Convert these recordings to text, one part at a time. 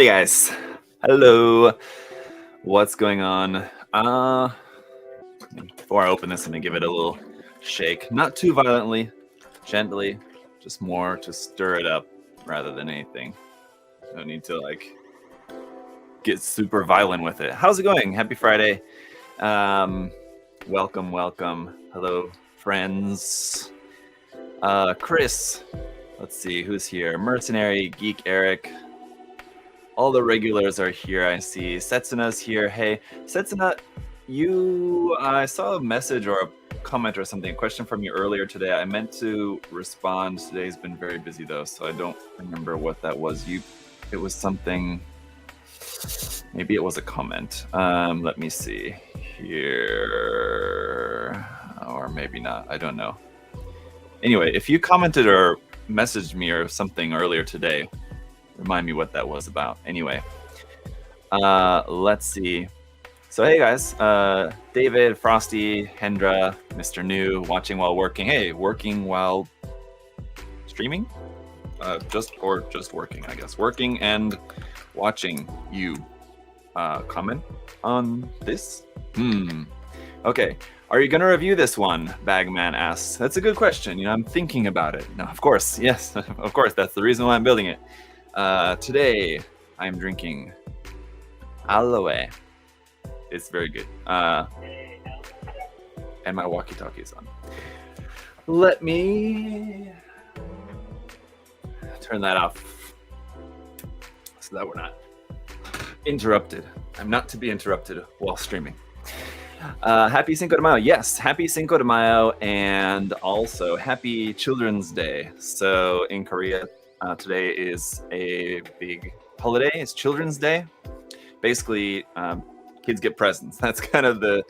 Hey guys, hello. What's going on? Before I open this, I'm gonna give it a little shake, not too violently, gently, just more to stir it up rather than anything. No need to like get super violent with it. How's it going? Happy Friday. Welcome. Hello, friends. Chris. Let's see who's here. Mercenary, Geek, Eric. All the regulars are here, I see. Setsuna's here. Hey, Setsuna, I saw a message or a comment or something, a question from you earlier today. I meant to respond. Today's been very busy though, so I don't remember what that was. It was something, maybe it was a comment. Let me see here, or maybe not, I don't know. Anyway, if you commented or messaged me or something earlier today, remind me what that was about. Anyway, let's see. So hey guys, David, Frosty, Hendra, Mr. New, watching while working. Hey, working while streaming? Just working, I guess. Working and watching you. Comment on this? Okay. Are you gonna review this one? Bagman asks. That's a good question. I'm thinking about it. No, of course. Yes, of course. That's the reason why I'm building it. Today I'm drinking aloe. It's very good. And my walkie-talkie is on. Let me turn that off so that we're not interrupted. I'm not to be interrupted while streaming. Happy Cinco de Mayo. Yes, happy Cinco de Mayo, and also happy Children's Day. So in Korea, today is a big holiday. It's Children's Day. Basically, kids get presents. That's kind of the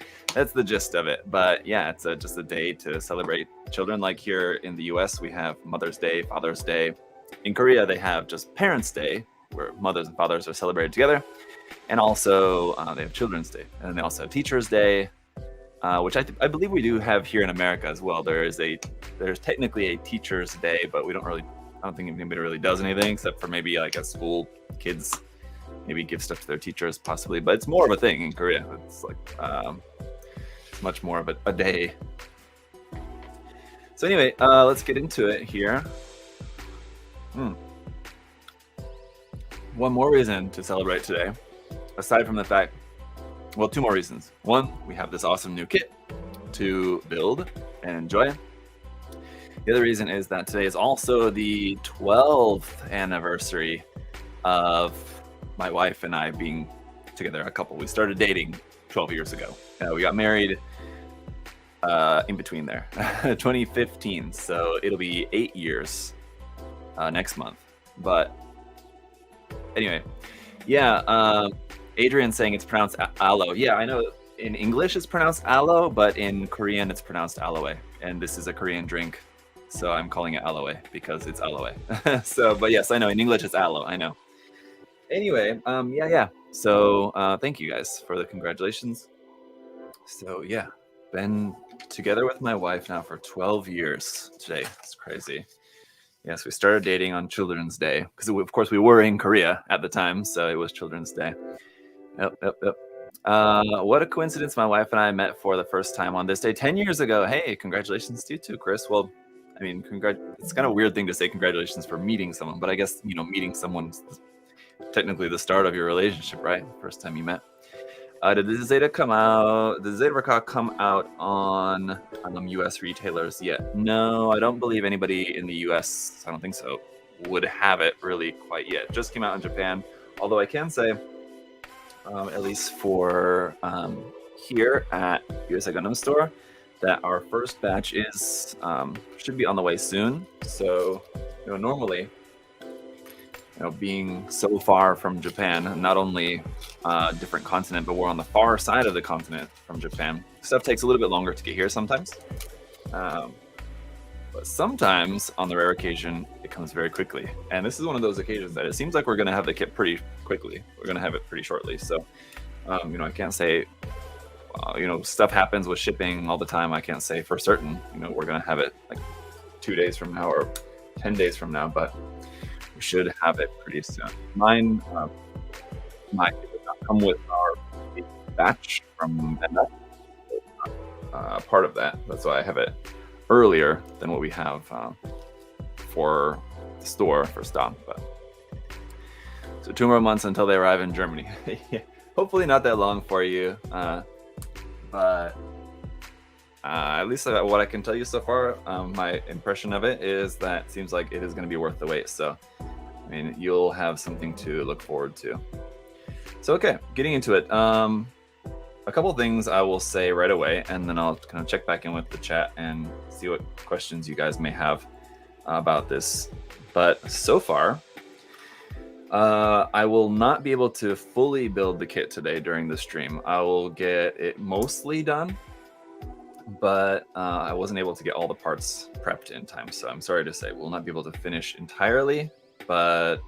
gist of it. But yeah, it's just a day to celebrate children. Like here in the US, we have Mother's Day, Father's Day. In Korea, they have just Parents' Day, where mothers and fathers are celebrated together. And also, they have Children's Day. And then they also have Teacher's Day, which I believe we do have here in America as well. There's technically a Teacher's Day, but I don't think anybody really does anything except for maybe like at school, kids maybe give stuff to their teachers possibly, but it's more of a thing in Korea. It's like much more of a day. So anyway, let's get into it here. One more reason to celebrate today, aside from the fact, well, two more reasons. One, we have this awesome new kit to build and enjoy. The other reason is that today is also the 12th anniversary of my wife and I being together, a couple. We started dating 12 years ago. We got married in between there, 2015. So it'll be 8 years next month. But anyway, yeah, Adrian's saying it's pronounced aloe. Yeah, I know in English it's pronounced aloe, but in Korean it's pronounced aloe. And this is a Korean drink, so I'm calling it aloe because it's aloe. So, but yes, I know in English it's aloe, I know. Anyway, yeah. So thank you guys for the congratulations. So yeah, been together with my wife now for 12 years today. It's crazy. Yes, we started dating on Children's Day because of course we were in Korea at the time, so it was Children's Day. Yep. What a coincidence! My wife and I met for the first time on this day 10 years ago. Hey, congratulations to you too, Chris. Well, I mean, it's kind of a weird thing to say congratulations for meeting someone, but I guess meeting someone's technically the start of your relationship, right? First time you met. Did the Zeta Ver.Ka come out on US retailers yet? No, I don't believe anybody in the US, I don't think so, would have it really quite yet. Just came out in Japan. Although I can say, at least for here at USA Gundam Store, that our first batch should be on the way soon. So, normally, being so far from Japan, not only a different continent, but we're on the far side of the continent from Japan. Stuff takes a little bit longer to get here sometimes. But sometimes, on the rare occasion, it comes very quickly. And this is one of those occasions that it seems like we're going to have the kit pretty quickly. We're going to have it pretty shortly. So, I can't say, stuff happens with shipping all the time. I can't say for certain, we're going to have it like 2 days from now or 10 days from now, but we should have it pretty soon. Mine my kit does not come with our batch from MF. Part of that. That's why I have it earlier than what we have for the store for stop. But so 2 more months until they arrive in Germany. Yeah. Hopefully not that long for you, but at least what I can tell you so far, my impression of it is that it seems like it is going to be worth the wait. So, I mean, you'll have something to look forward to. So, okay, getting into it. A couple things I will say right away, and then I'll kind of check back in with the chat and see what questions you guys may have about this. But so far, I will not be able to fully build the kit today during the stream. I will get it mostly done, but I wasn't able to get all the parts prepped in time. So I'm sorry to say we'll not be able to finish entirely, but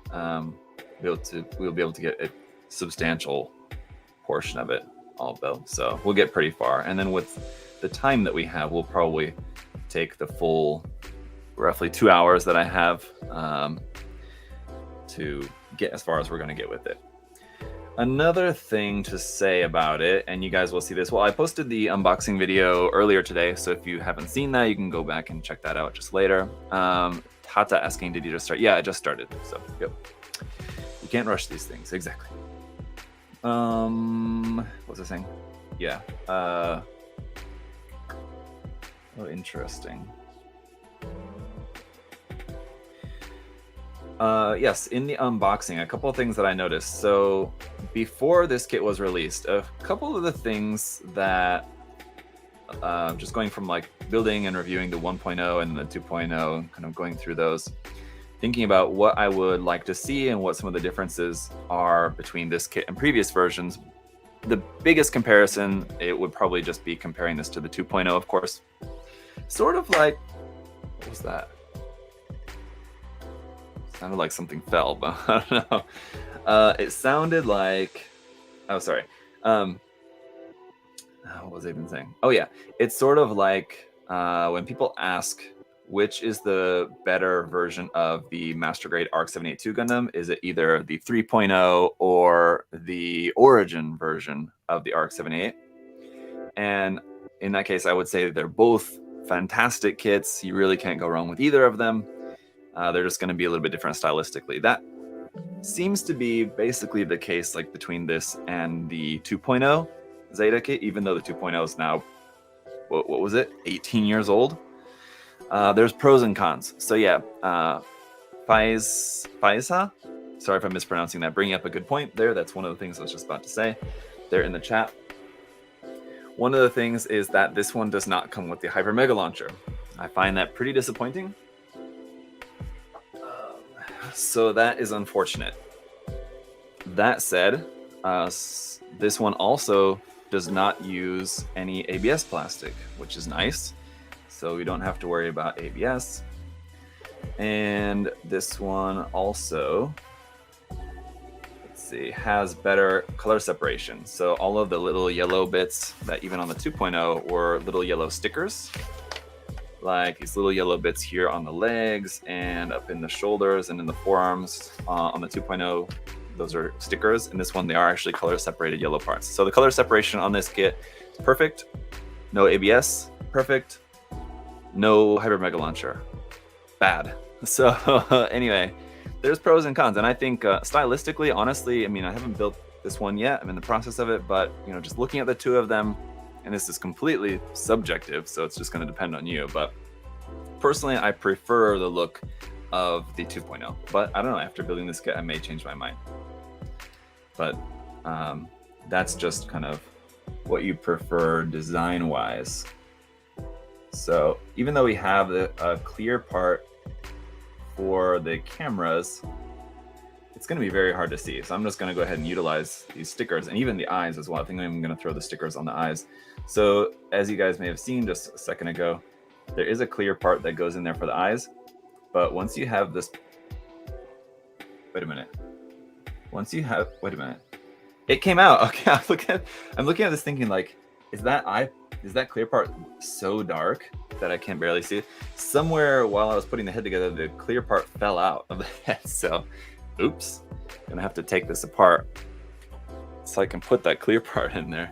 we'll be able to get a substantial portion of it all built. So we'll get pretty far. And then with the time that we have, we'll probably take the full roughly 2 hours that I have to get as far as we're going to get with it. Another thing to say about it, and you guys will see this, well, I posted the unboxing video earlier today, so if you haven't seen that, you can go back and check that out just later. Tata asking, did you just start? Yeah, I just started, so go. You can't rush these things, exactly. What's I saying? Yeah. Oh, interesting. Yes, in the unboxing, a couple of things that I noticed. So before this kit was released, a couple of the things that just going from like building and reviewing the 1.0 and the 2.0 and kind of going through those, thinking about what I would like to see and what some of the differences are between this kit and previous versions. The biggest comparison, it would probably just be comparing this to the 2.0, of course. Sort of like, what was that? Sounded like something fell, but I don't know. It sounded like, oh, sorry. What was I even saying? Oh yeah, it's sort of like when people ask which is the better version of the Master Grade ARC 782 Gundam, is it either the 3.0 or the Origin version of the ARC 78? And in that case, I would say they're both fantastic kits. You really can't go wrong with either of them. They're just going to be a little bit different stylistically. That seems to be basically the case like between this and the 2.0 Zeta kit, even though the 2.0 is now, what was it, 18 years old? There's pros and cons. So yeah, Faisa, sorry if I'm mispronouncing that, bringing up a good point there. That's one of the things I was just about to say there in the chat. One of the things is that this one does not come with the Hyper Mega Launcher. I find that pretty disappointing. So that is unfortunate. That said, this one also does not use any ABS plastic, which is nice. So we don't have to worry about ABS. And this one also, let's see, has better color separation. So all of the little yellow bits that even on the 2.0 were little yellow stickers, like these little yellow bits here on the legs and up in the shoulders and in the forearms. On the 2.0, those are stickers. In this one, they are actually color separated yellow parts. So the color separation on this kit is perfect. No ABS, perfect. No Hyper Mega Launcher, bad. So anyway, there's pros and cons. And I think stylistically, honestly, I mean, I haven't built this one yet. I'm in the process of it, but you know, just looking at the two of them, and this is completely subjective, so it's just going to depend on you. But personally, I prefer the look of the 2.0. But I don't know, after building this kit, I may change my mind. But that's just kind of what you prefer design-wise. So even though we have a clear part for the cameras, it's going to be very hard to see. So I'm just going to go ahead and utilize these stickers and even the eyes as well. I think I'm going to throw the stickers on the eyes. So as you guys may have seen just a second ago, there is a clear part that goes in there for the eyes. But once you have this, wait a minute. Wait a minute. It came out. Okay, I'm looking at this thinking like, is that clear part so dark that I can't barely see it? Somewhere while I was putting the head together, the clear part fell out of the head. So, oops, gonna have to take this apart so I can put that clear part in there.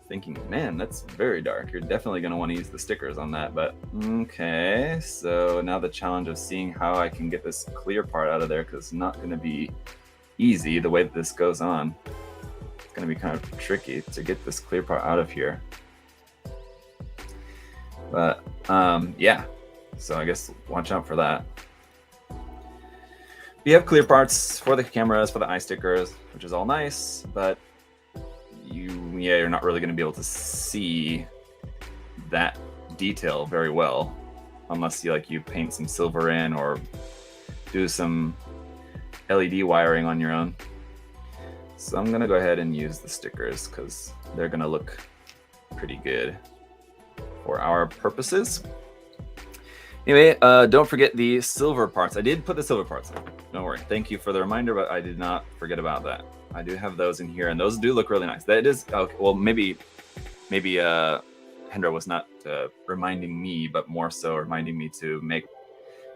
Thinking, man, that's very dark. You're definitely going to want to use the stickers on that, but okay. So now the challenge of seeing how I can get this clear part out of there, because it's not going to be easy the way that this goes on. It's going to be kind of tricky to get this clear part out of here. But yeah, so I guess watch out for that. We have clear parts for the cameras, for the eye stickers, which is all nice, but you're not really going to be able to see that detail very well unless you paint some silver in or do some LED wiring on your own. So I'm going to go ahead and use the stickers because they're going to look pretty good for our purposes. Anyway, don't forget the silver parts. I did put the silver parts in. Don't worry. Thank you for the reminder, but I did not forget about that. I do have those in here, and those do look really nice. That is okay. Well, maybe Hendra was not reminding me, but more so reminding me to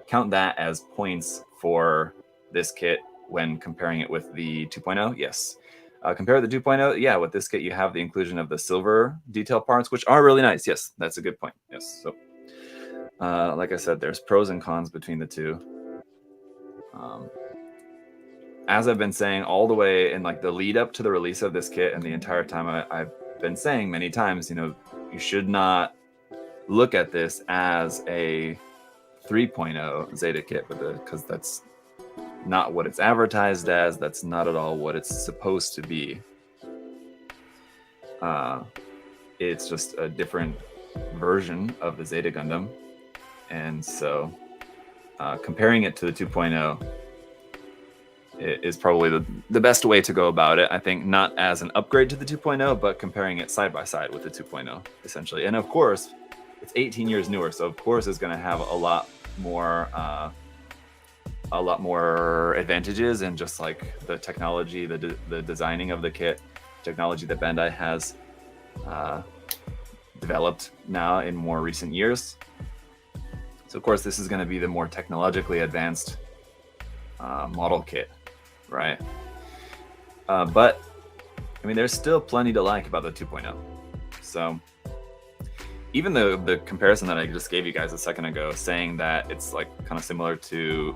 count that as points for this kit when comparing it with the 2.0. Yes, compare the 2.0. Yeah, with this kit you have the inclusion of the silver detail parts, which are really nice. Yes, that's a good point. Yes, so like I said, there's pros and cons between the two. As I've been saying all the way in the lead up to the release of this kit, and the entire time I've been saying many times, you should not look at this as a 3.0 Zeta kit, because that's not what it's advertised as. That's not at all what it's supposed to be. It's just a different version of the Zeta Gundam, and so comparing it to the 2.0 is probably the best way to go about it. I think not as an upgrade to the 2.0, but comparing it side by side with the 2.0, essentially. And of course, it's 18 years newer, so of course it's going to have a lot more advantages in just the technology, the designing of the kit, technology that Bandai has developed now in more recent years. So of course this is going to be the more technologically advanced model kit, right? But I mean, there's still plenty to like about the 2.0. So even the comparison that I just gave you guys a second ago, saying that it's kind of similar to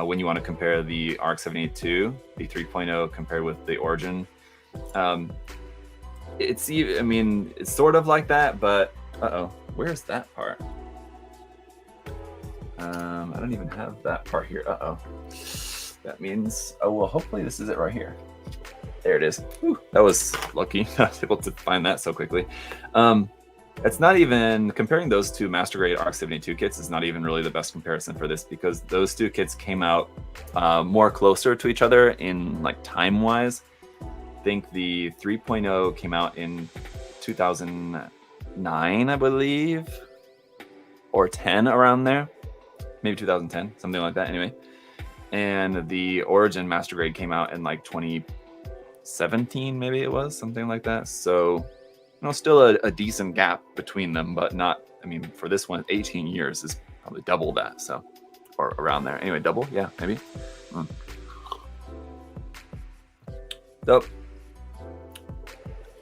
when you want to compare the RX-782, the 3.0 compared with the Origin, it's sort of like that, but where's that part? I don't even have that part here. That means, well, hopefully this is it right here. There it is. Whew, that was lucky. I was able to find that so quickly. It's not even, comparing those two Master Grade RX-72 kits is not even really the best comparison for this, because those two kits came out more closer to each other in time-wise. I think the 3.0 came out in 2009, I believe, or 10, around there. Maybe 2010, something like that, anyway. And the Origin Master Grade came out in 2017, maybe it was, something like that. So, still a decent gap between them, but not, for this one, 18 years is probably double that, so, or around there. Anyway, double, yeah, maybe. So,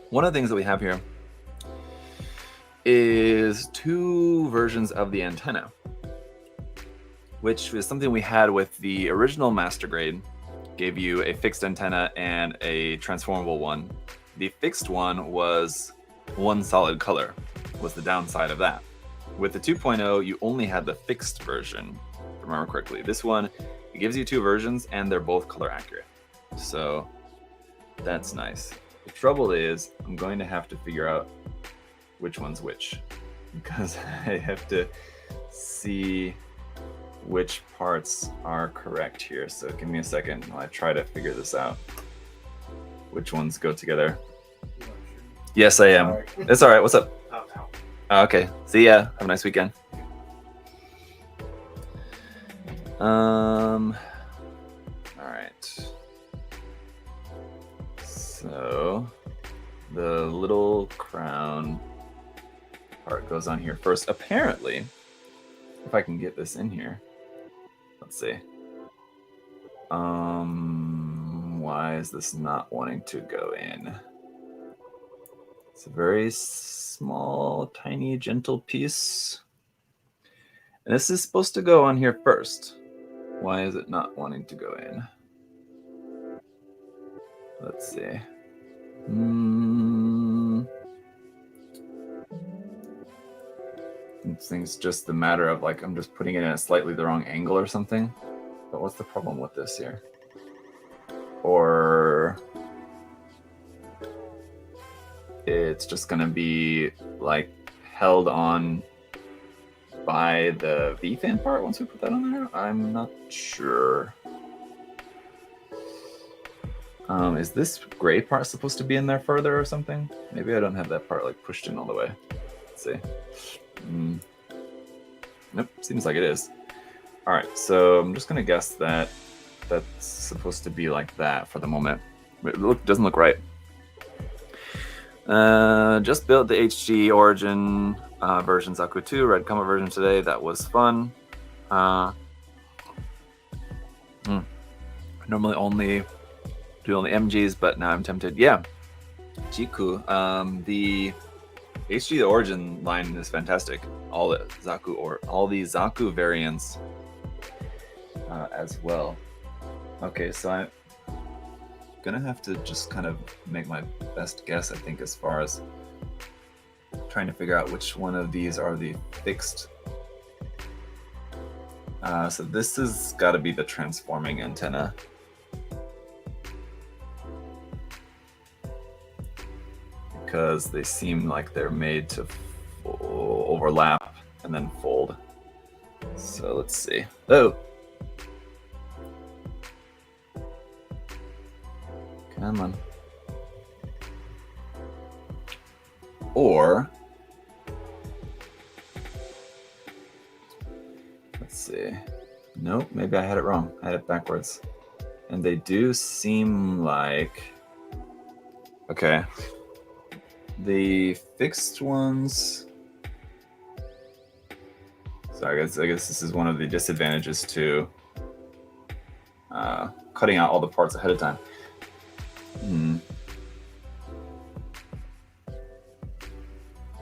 one of the things that we have here is two versions of the antenna, which is something we had with the original Master Grade. Gave you a fixed antenna and a transformable one. The fixed one was one solid color, was the downside of that. With the 2.0, you only had the fixed version, if I remember correctly. This one, it gives you two versions and they're both color accurate. So that's nice. The trouble is, I'm going to have to figure out which one's which, because I have to see which parts are correct here. So give me a second while I try to figure this out. Which ones go together? Yes, I am. It's all right. What's up? Oh, okay. See ya. Have a nice weekend. All right. So the little crown part goes on here first. Apparently, if I can get this in here. Let's see. Why is this not wanting to go in? It's a very small, tiny, gentle piece. And this is supposed to go on here first. Why is it not wanting to go in? Let's see. This thing's just the matter of like I'm just putting it in a slightly the wrong angle or something. But what's the problem with this here? Or it's just gonna be like held on by the V-fin part once we put that on there? I'm not sure. Is this gray part supposed to be in there further or something? Maybe I don't have that part like pushed in all the way. Let's see. Nope, seems like it is. All right, so I'm just gonna guess that that's supposed to be like that for the moment. It doesn't look right. Just built the HG Origin version Zaku 2 Red-Ka version today. That was fun. Normally only do only MGs, but now I'm tempted. Yeah, Jiku. The HG Origin line is fantastic. All the Zaku variants as well. Okay, so I'm gonna have to just kind of make my best guess, I think, as far as trying to figure out which one of these are the fixed. So this has got to be the transforming antenna. Because they seem like they're made to overlap and then fold. So let's see. Oh! Come on. Or, let's see. Nope, maybe I had it wrong. I had it backwards. And they do seem like... Okay. The fixed ones... So I guess this is one of the disadvantages to cutting out all the parts ahead of time.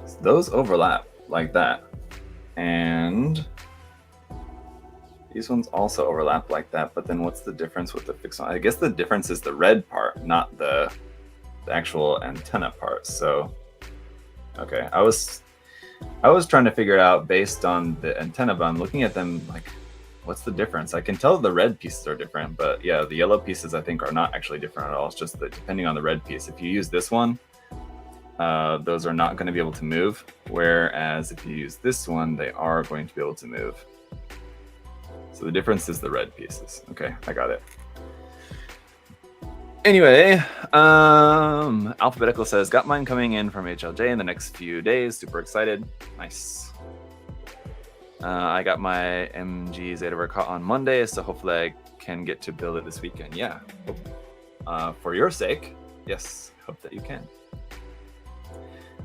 So those overlap like that, and these ones also overlap like that. But then what's the difference with the fixed one? I guess the difference is the red part, not the actual antenna part. So okay, I was trying to figure it out based on the antenna, but I'm looking at them like, what's the difference? I can tell the red pieces are different, but yeah, the yellow pieces I think are not actually different at all. It's just that depending on the red piece, if you use this one, those are not going to be able to move. Whereas if you use this one, they are going to be able to move. So the difference is the red pieces. Okay, I got it. Anyway, Alphabetical says, got mine coming in from HLJ in the next few days. Super excited. Nice. I got my MG Zeta Ver.Ka on Monday, so hopefully I can get to build it this weekend. Yeah. For your sake, yes, hope that you can.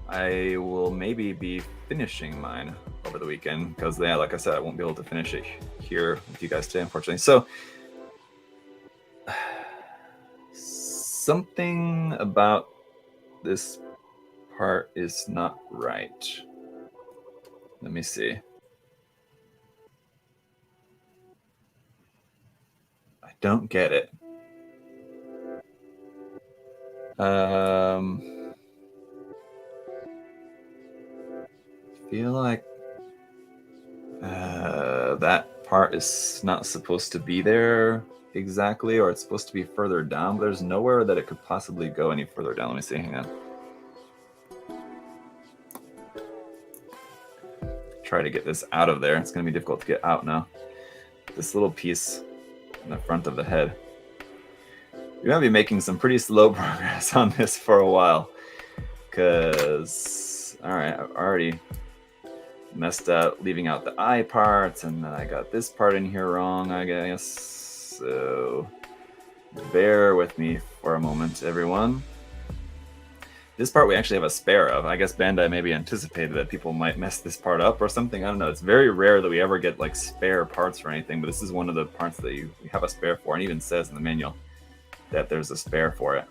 I will maybe be finishing mine over the weekend because, yeah, like I said, I won't be able to finish it here with you guys today, unfortunately. So, something about this part is not right. Let me see. I don't get it. Feel like that part is not supposed to be there exactly, or it's supposed to be further down, but there's nowhere that it could possibly go any further down. Let me see, hang on. Try to get this out of there. It's going to be difficult to get out now. This little piece in the front of the head. You're going to be making some pretty slow progress on this for a while. Because, alright, I've already messed up leaving out the eye parts, and then I got this part in here wrong, I guess. So, bear with me for a moment, everyone. This part we actually have a spare of. I guess Bandai maybe anticipated that people might mess this part up or something. I don't know. It's very rare that we ever get like spare parts for anything, but this is one of the parts that we have a spare for, and even says in the manual. that there's a spare for it.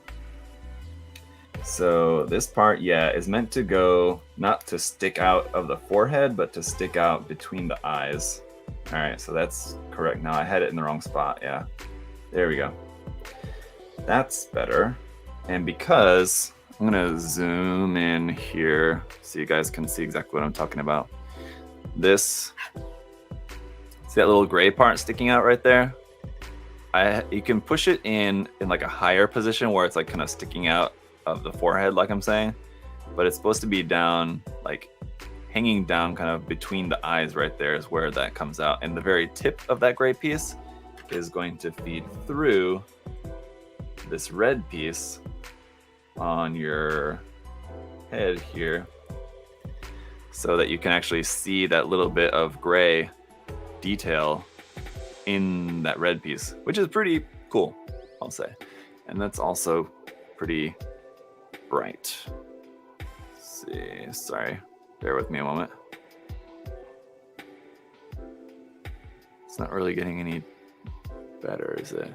So this part, yeah, is meant to go not to stick out of the forehead, but to stick out between the eyes. All right, so that's correct. Now I had it in the wrong spot. Yeah, there we go. That's better. And because I'm gonna zoom in here so you guys can see exactly what I'm talking about. This, see that little gray part sticking out right there? You can push it in like a higher position where it's like kind of sticking out of the forehead, like I'm saying, but it's supposed to be down, like hanging down kind of between the eyes right there is where that comes out. And the very tip of that gray piece is going to feed through this red piece on your head here so that you can actually see that little bit of gray detail in that red piece, which is pretty cool, I'll say. And that's also pretty bright. Let's see, sorry, bear with me a moment. It's not really getting any better, is it?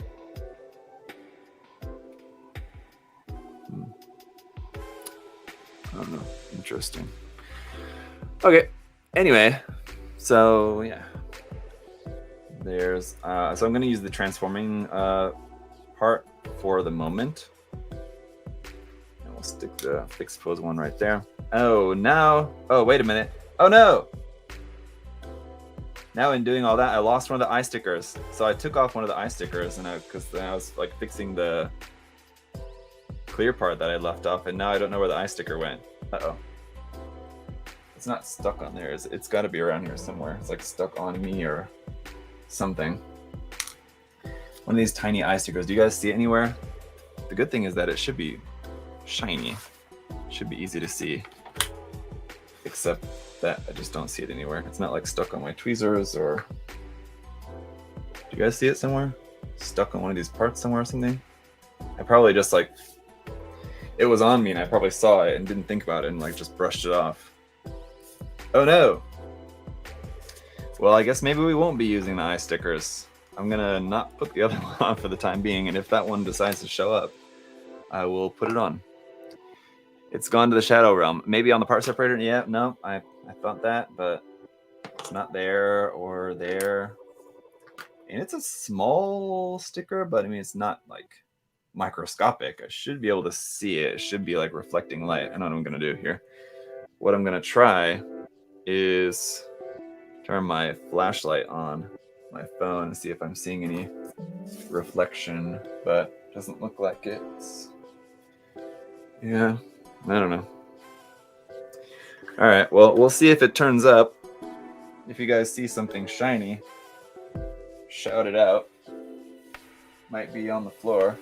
I don't know, interesting. Okay, anyway, so yeah, there's so I'm going to use the transforming part for the moment, and we'll stick the fixed pose one right there. Oh, now, oh, wait a minute. Oh no, now in doing all that I lost one of the eye stickers. So I took off one of the eye stickers, and because I was like fixing the clear part that I left off, and now I don't know where the eye sticker went. Uh-oh. It's not stuck on there. It's got to be around here somewhere. It's like stuck on me or something. One of these tiny eye stickers. Do you guys see it anywhere? The good thing is that it should be shiny. It should be easy to see. Except that I just don't see it anywhere. It's not like stuck on my tweezers or... Do you guys see it somewhere? Stuck on one of these parts somewhere or something? I probably just like... It was on me and I probably saw it and didn't think about it and like just brushed it off. Oh no! Well, I guess maybe we won't be using the eye stickers. I'm gonna not put the other one on for the time being, and if that one decides to show up, I will put it on. It's gone to the shadow realm. Maybe on the part separator? Yeah, no, I thought that, but it's not there or there. And it's a small sticker, but I mean, it's not like microscopic. I should be able to see it. It should be like reflecting light. I don't know what I'm gonna do here. What I'm gonna try is turn my flashlight on my phone and see if I'm seeing any reflection, but it doesn't look like it. Yeah, I don't know. All right, well, we'll see if it turns up. If you guys see something shiny, shout it out. Might be on the floor,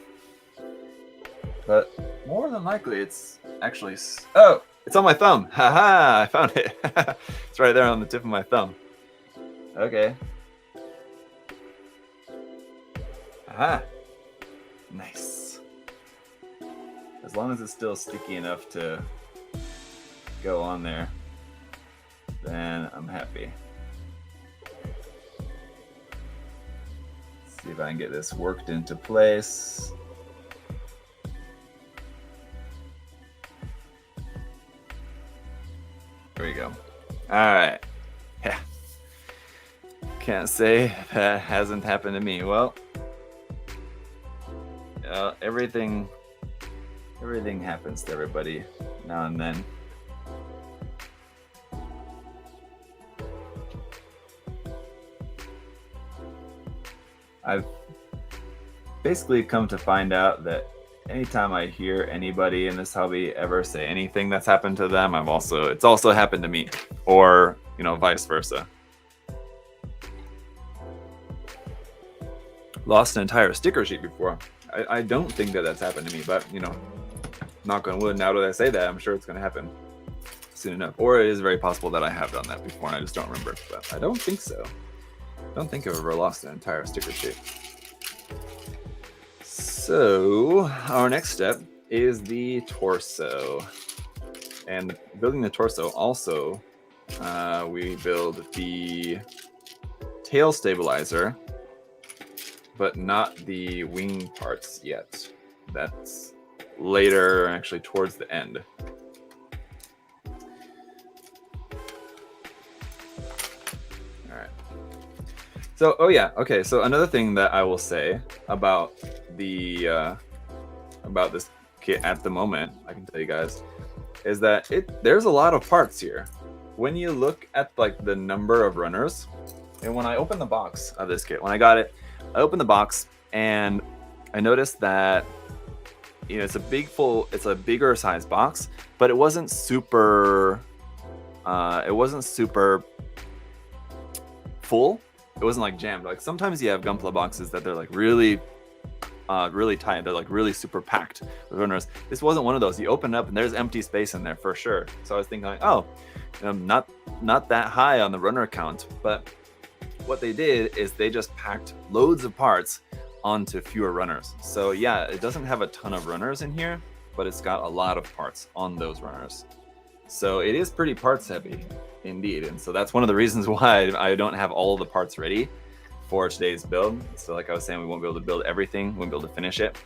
but more than likely it's actually... Oh, it's on my thumb. Haha, I found it. It's right there on the tip of my thumb. Okay. Aha. Nice. As long as it's still sticky enough to go on there, then I'm happy. Let's see if I can get this worked into place. There we go. All right. Yeah. Can't say that hasn't happened to me. Well, everything happens to everybody now and then. I've basically come to find out that anytime I hear anybody in this hobby ever say anything that's happened to them, it's also happened to me, or vice versa. Lost an entire sticker sheet before. I don't think that that's happened to me, but knock on wood, now that I say that, I'm sure it's going to happen soon enough. Or it is very possible that I have done that before and I just don't remember, but I don't think so. I don't think I've ever lost an entire sticker sheet. So our next step is the torso. And building the torso also, we build the tail stabilizer, but not the wing parts yet. That's later, actually towards the end. All right. So, oh yeah, okay. So another thing that I will say about the about this kit at the moment, I can tell you guys, is that there's a lot of parts here. When you look at like the number of runners, and when I opened the box of this kit, when I got it, I opened the box and I noticed that it's a bigger size box, but it wasn't super full. It wasn't like jammed. Like sometimes you have Gunpla boxes that they're like really tight. They're like really super packed with runners. This wasn't one of those. You open up and there's empty space in there for sure. So I was thinking like, oh, not that high on the runner count. But what they did is they just packed loads of parts onto fewer runners. So yeah, it doesn't have a ton of runners in here, but it's got a lot of parts on those runners. So it is pretty parts heavy indeed. And so that's one of the reasons why I don't have all the parts ready for today's build. So like I was saying, we won't be able to build everything, we won't be able to finish it,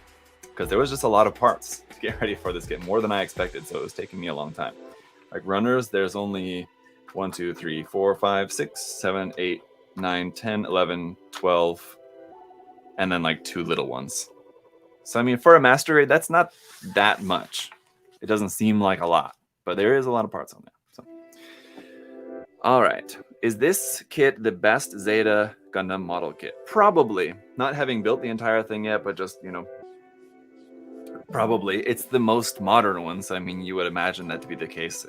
because there was just a lot of parts to get ready for this kit, more than I expected. So it was taking me a long time. Like runners, there's only 1, 2, 3, 4, 5, 6, 7, 8, 9, 10, 11, 12, and then like 2 little ones. So I mean, for a master grade, that's not that much. It doesn't seem like a lot, but there is a lot of parts on there. So, all right, is this kit the best Zeta Gundam model kit? Probably. Not having built the entire thing yet, but just probably. It's the most modern one, so I mean, you would imagine that to be the case.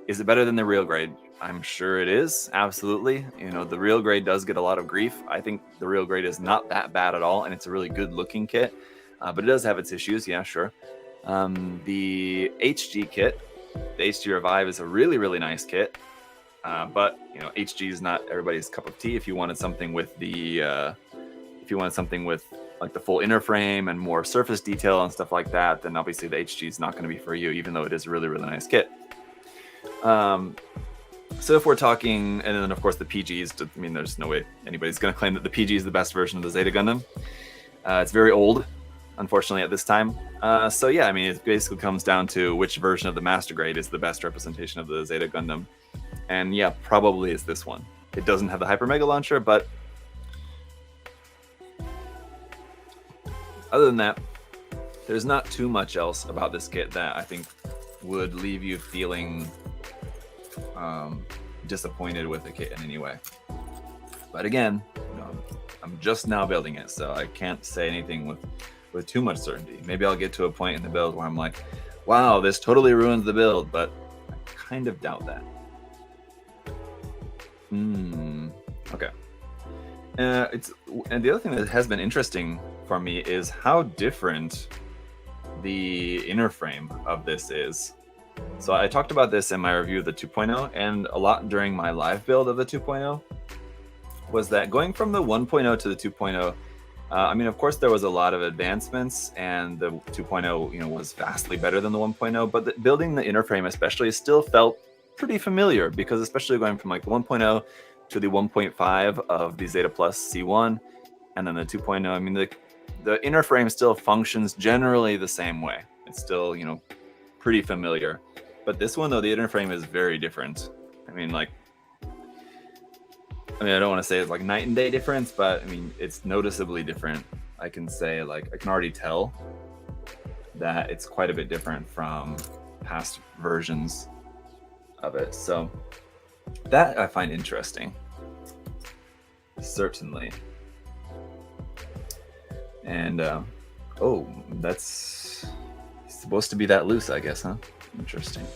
Is it better than the real grade? I'm sure it is, absolutely. The real grade does get a lot of grief. I think the real grade is not that bad at all, and it's a really good looking kit, but it does have its issues, yeah, sure. The HG kit, the HG Revive, is a really, really nice kit, but HG is not everybody's cup of tea. If you wanted something with like the full inner frame and more surface detail and stuff like that, then obviously the HG is not going to be for you, even though it is a really, really nice kit. So if we're talking, and then of course the PGs, I mean, there's no way anybody's going to claim that the PG is the best version of the Zeta Gundam. It's very old, unfortunately, at this time. So yeah, I mean, it basically comes down to which version of the Master Grade is the best representation of the Zeta Gundam. And yeah, probably is this one. It doesn't have the Hyper Mega Launcher, but other than that, there's not too much else about this kit that I think would leave you feeling disappointed with the kit in any way. But again, I'm just now building it, so I can't say anything with too much certainty. Maybe I'll get to a point in the build where I'm like, wow, this totally ruins the build, but I kind of doubt that. Okay. And the other thing that has been interesting for me is how different the inner frame of this is. So I talked about this in my review of the 2.0, and a lot during my live build of the 2.0, was that going from the 1.0 to the 2.0, I mean, of course, there was a lot of advancements, and the 2.0, was vastly better than the 1.0, but building the inner frame especially still felt pretty familiar, because especially going from like the 1.0 to the 1.5 of the Zeta Plus C1, and then the 2.0, I mean, the inner frame still functions generally the same way. It's still, pretty familiar. But this one, though, the inner frame is very different. I mean, I don't want to say it's like night and day difference, but I mean, it's noticeably different. I can say, I can already tell that it's quite a bit different from past versions of it. So that I find interesting, certainly. And oh, that's supposed to be that loose, I guess, huh? Interesting.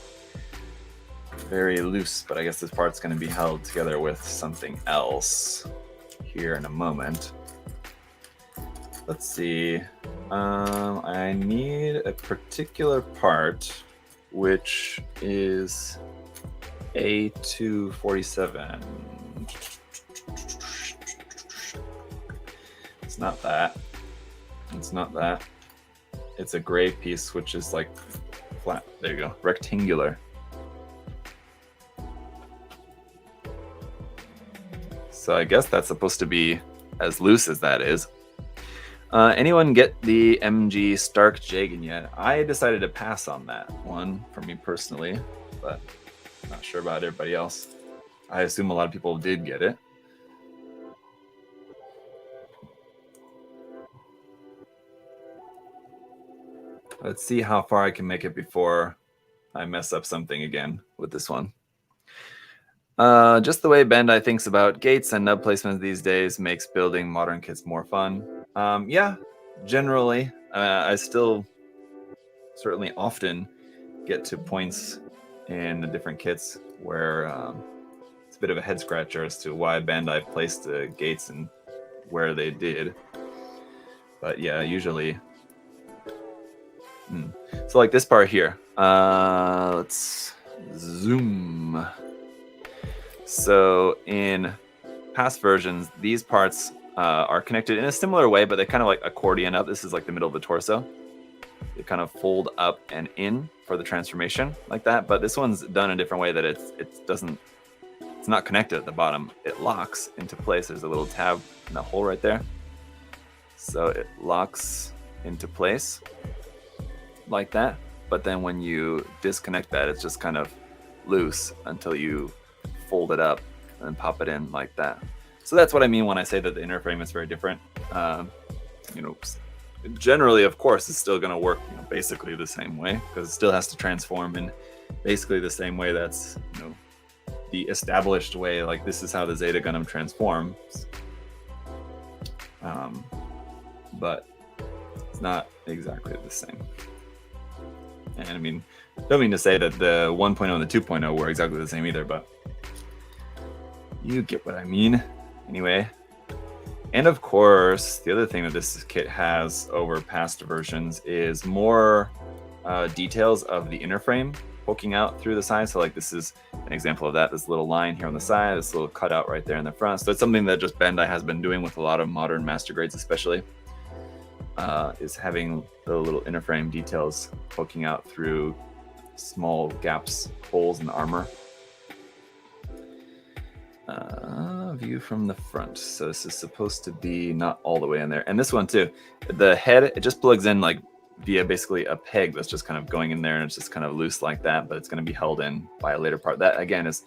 Very loose, but I guess this part's going to be held together with something else here in a moment. Let's see. I need a particular part, which is A247. It's not that. It's not that. It's a gray piece, which is like flat. There you go. Rectangular. So I guess that's supposed to be as loose as that is. Anyone get the MG Stark Jagan yet? I decided to pass on that one for me personally, but not sure about everybody else. I assume a lot of people did get it. Let's see how far I can make it before I mess up something again with this one. Just the way Bandai thinks about gates and nub placements these days makes building modern kits more fun. Yeah, generally. I still certainly often get to points in the different kits where it's a bit of a head scratcher as to why Bandai placed the gates and where they did. But yeah, usually. So like this part here. Let's zoom. So in past versions, these parts are connected in a similar way, but they kind of like accordion up. This is like the middle of the torso. They kind of fold up and in for the transformation like that. But this one's done a different way that it's not connected at the bottom. It locks into place. There's a little tab in the hole right there. So it locks into place like that. But then when you disconnect that, it's just kind of loose until you fold it up and pop it in like that. So that's what I mean when I say that the inner frame is very different. Generally, of course, it's still going to work basically the same way because it still has to transform in basically the same way. That's the established way. Like this is how the Zeta Gundam transforms, but it's not exactly the same. And I mean, don't mean to say that the 1.0 and the 2.0 were exactly the same either, but you get what I mean. Anyway, and of course, the other thing that this kit has over past versions is more details of the inner frame poking out through the side. So like this is an example of that. This little line here on the side, this little cutout right there in the front. So it's something that just Bandai has been doing with a lot of modern master grades, especially. Is having the little inner frame details poking out through small gaps, holes in the armor. View from the front. So this is supposed to be not all the way in there. And this one too, the head, it just plugs in like via basically a peg that's just kind of going in there and it's just kind of loose like that, but it's going to be held in by a later part. That again is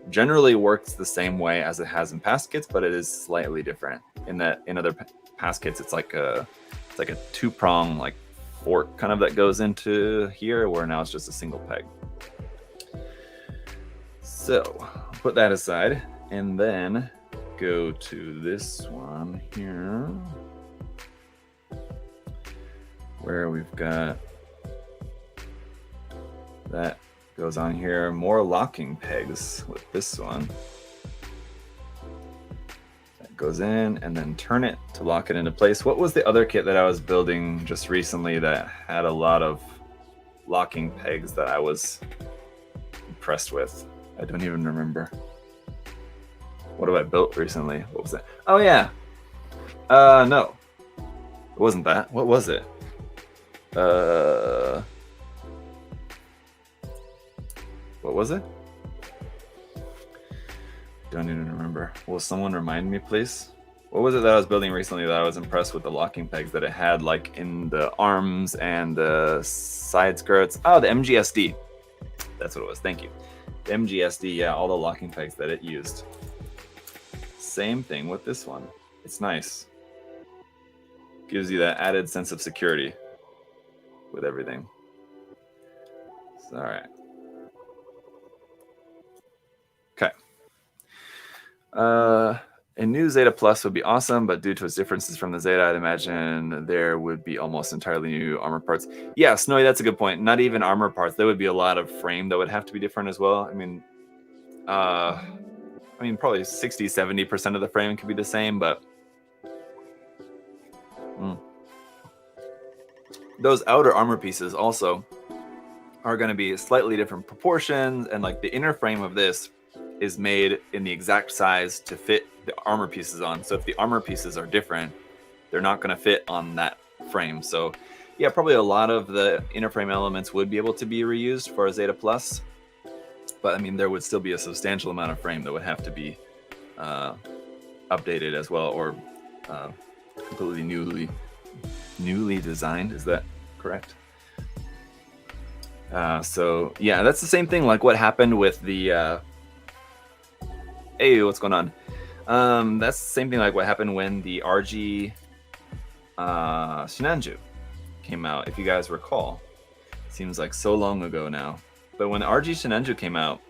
generally works the same way as it has in past kits, but it is slightly different in that in other past kits, it's like a two-prong like fork kind of that goes into here, where now it's just a single peg. So put that aside and then go to this one here where we've got that goes on here, more locking pegs with this one. Goes in and then turn it to lock it into place. What was the other kit that I was building just recently that had a lot of locking pegs that I was impressed with? I don't even remember. What have I built recently? What was that? Oh yeah. No. It wasn't that. What was it? What was it? Don't even remember. Will someone remind me, please? What was it that I was building recently that I was impressed with the locking pegs that it had, like in the arms and the side skirts? Oh, the MGSD. That's what it was. Thank you. The MGSD, yeah, all the locking pegs that it used. Same thing with this one. It's nice. Gives you that added sense of security with everything. All right. Okay. A new Zeta Plus would be awesome, but due to its differences from the Zeta, I'd imagine there would be almost entirely new armor parts. Yeah, Snowy, that's a good point. Not even armor parts. There would be a lot of frame that would have to be different as well. I mean, probably 60-70% of the frame could be the same, but those outer armor pieces also are going to be slightly different proportions, and like the inner frame of this is made in the exact size to fit the armor pieces on. So if the armor pieces are different, they're not going to fit on that frame. So yeah, probably a lot of the inner frame elements would be able to be reused for a Zeta Plus, but I mean, there would still be a substantial amount of frame that would have to be updated as well, or completely newly newly designed. Is that correct? So yeah, that's the same thing like what happened with the hey, what's going on? That's the same thing like what happened when the RG Shinanju came out, if you guys recall. Seems like so long ago now. But when RG Shinanju came out,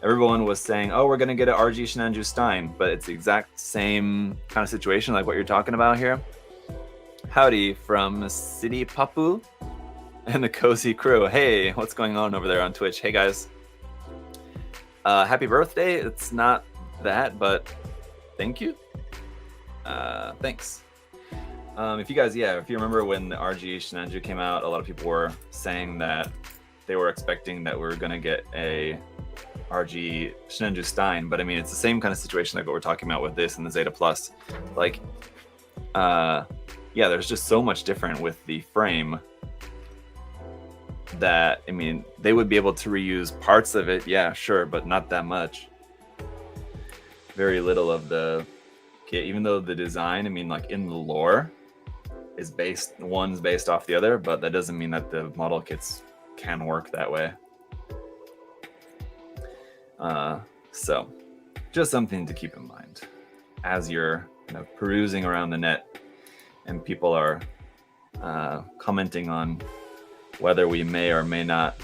everyone was saying, oh, we're going to get an RG Shinanju Stein, but it's the exact same kind of situation like what you're talking about here. Howdy from City Papu and the Cozy Crew. Hey, what's going on over there on Twitch? Hey, guys. Happy birthday. It's not that, but thank you. Thanks. If you guys, if you remember when the RG Shinanju came out, a lot of people were saying that they were expecting that we were going to get a RG Shinanju Stein, but I mean, it's the same kind of situation like what we're talking about with this and the Zeta Plus. Like, there's just so much different with the frame that, I mean, they would be able to reuse parts of it, yeah, sure, but not that much. Very little of the kit, even though the design, I mean, like in the lore, is one's based off the other, but that doesn't mean that the model kits can work that way. So just something to keep in mind as you're perusing around the net and people are commenting on whether we may or may not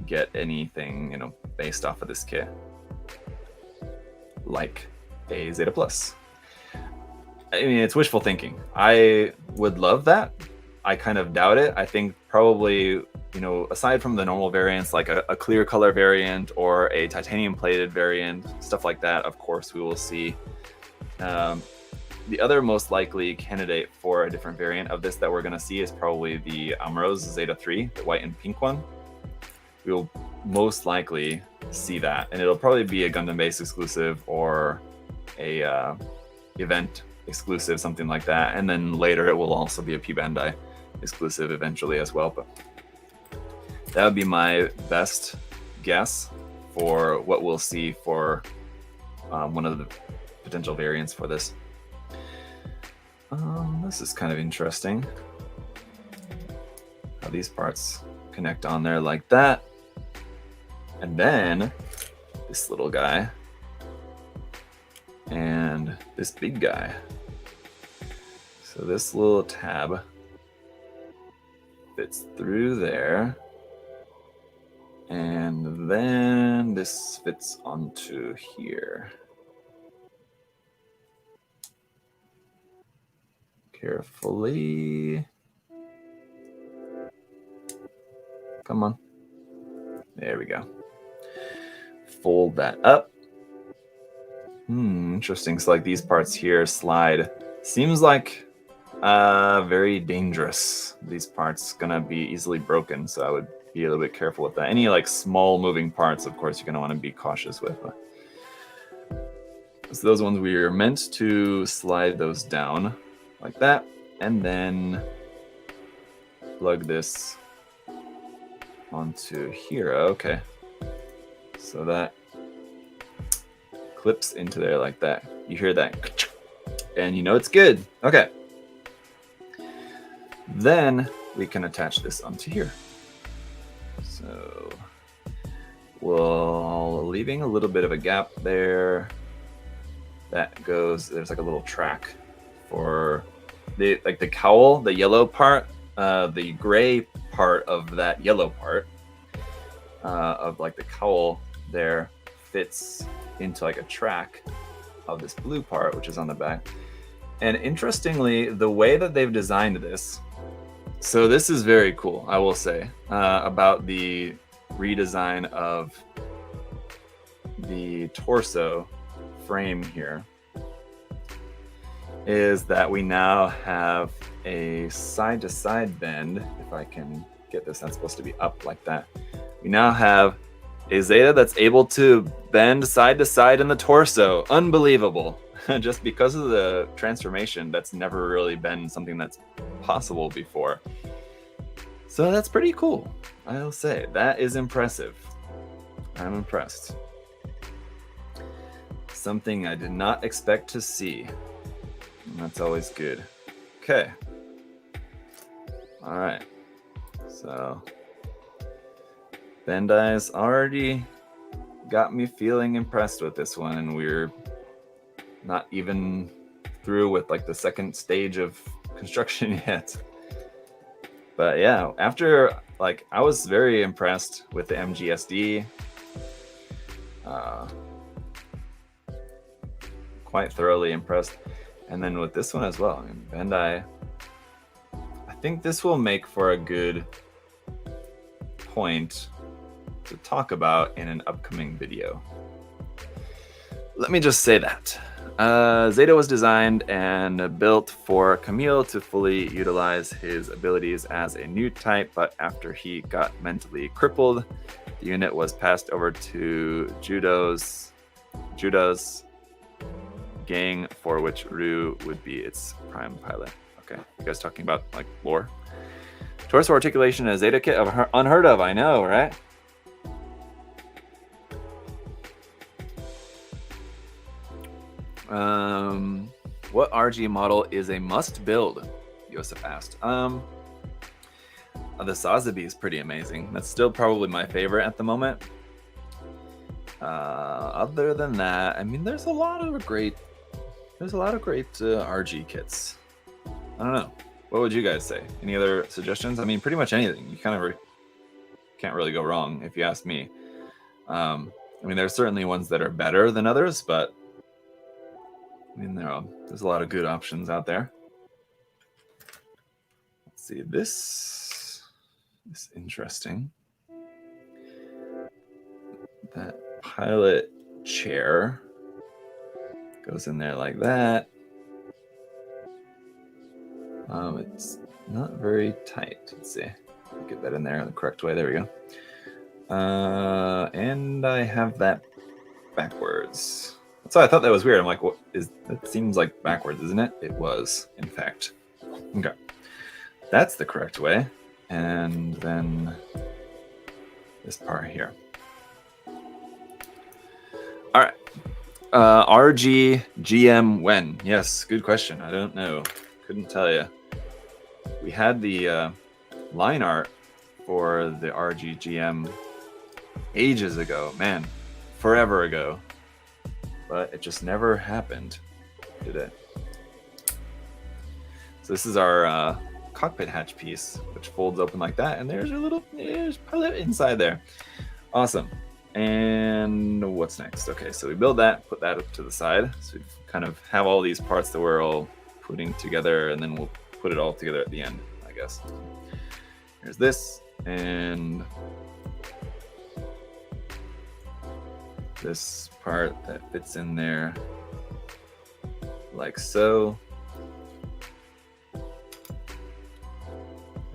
get anything based off of this kit, like a Zeta Plus. I mean, it's wishful thinking. I would love that. I kind of doubt it. I think probably, aside from the normal variants, like a clear color variant or a titanium plated variant, stuff like that, of course, we will see. The other most likely candidate for a different variant of this that we're going to see is probably the Amrose Zeta 3, the white and pink one. We will most likely see that, and it'll probably be a Gundam base exclusive or a event exclusive, something like that, and then later it will also be a P Bandai exclusive eventually as well. But that would be my best guess for what we'll see for one of the potential variants for this. This is kind of interesting how these parts connect on there like that, and then this little guy and this big guy. So this little tab fits through there, and then this fits onto here. Carefully. Come on. There we go. Fold that up. Interesting. So like these parts here slide. Seems like very dangerous. These parts gonna be easily broken, so I would be a little bit careful with that. Any like small moving parts, of course, you're gonna want to be cautious with. So those ones, we are meant to slide those down like that, and then plug this onto here. Okay, so that clips into there like that. You hear that, and it's good. Okay, then we can attach this onto here. So we'll leaving a little bit of a gap there. That goes, there's like a little track for the cowl, the yellow part, the gray part of that yellow part of like the cowl there fits into like a track of this blue part, which is on the back. And interestingly, the way that they've designed this, so this is very cool, I will say, about the redesign of the torso frame here, is that we now have a side-to-side bend. If I can get this, that's supposed to be up like that. We now have a Zeta that's able to bend side to side in the torso. Unbelievable. Just because of the transformation, that's never really been something that's possible before. So that's pretty cool, I'll say. That is impressive. I'm impressed. Something I did not expect to see. And that's always good. Okay. All right. So Bandai's already got me feeling impressed with this one, and we're not even through with like the second stage of construction yet. But yeah, after like I was very impressed with the MGSD. Quite thoroughly impressed, and then with this one as well. I mean, Bandai, I think this will make for a good point to talk about in an upcoming video. Let me just say that. Zeta was designed and built for Camille to fully utilize his abilities as a new type, but after he got mentally crippled, the unit was passed over to Judo's gang, for which Ryu would be its prime pilot. Okay, you guys talking about like lore? Torso articulation as Zeta kit, unheard of, I know, right? What RG model is a must build? Yosef asked. The Sazabi is pretty amazing. That's still probably my favorite at the moment. Other than that, I mean, there's a lot of great RG kits. I don't know. What would you guys say? Any other suggestions? I mean, pretty much anything. You kind of can't really go wrong if you ask me. I mean, there's certainly ones that are better than others, but I mean, there's a lot of good options out there. Let's see, this is interesting. That pilot chair goes in there like that. It's not very tight. Let's see. Get that in there the correct way. There we go. And I have that backwards. So I thought that was weird. I'm like, what is that? Seems like backwards, isn't it? It was, in fact. Okay. That's the correct way. And then this part here. All right. RG GM when? Yes, good question. I don't know. Couldn't tell you. We had the line art for the RG GM ages ago. Man, forever ago. But it just never happened, did it? So this is our cockpit hatch piece, which folds open like that, and there's pilot inside there. Awesome. And what's next? Okay, so we build that, put that up to the side. So we kind of have all these parts that we're all putting together, and then we'll put it all together at the end, I guess. Here's this, and this part that fits in there like so. And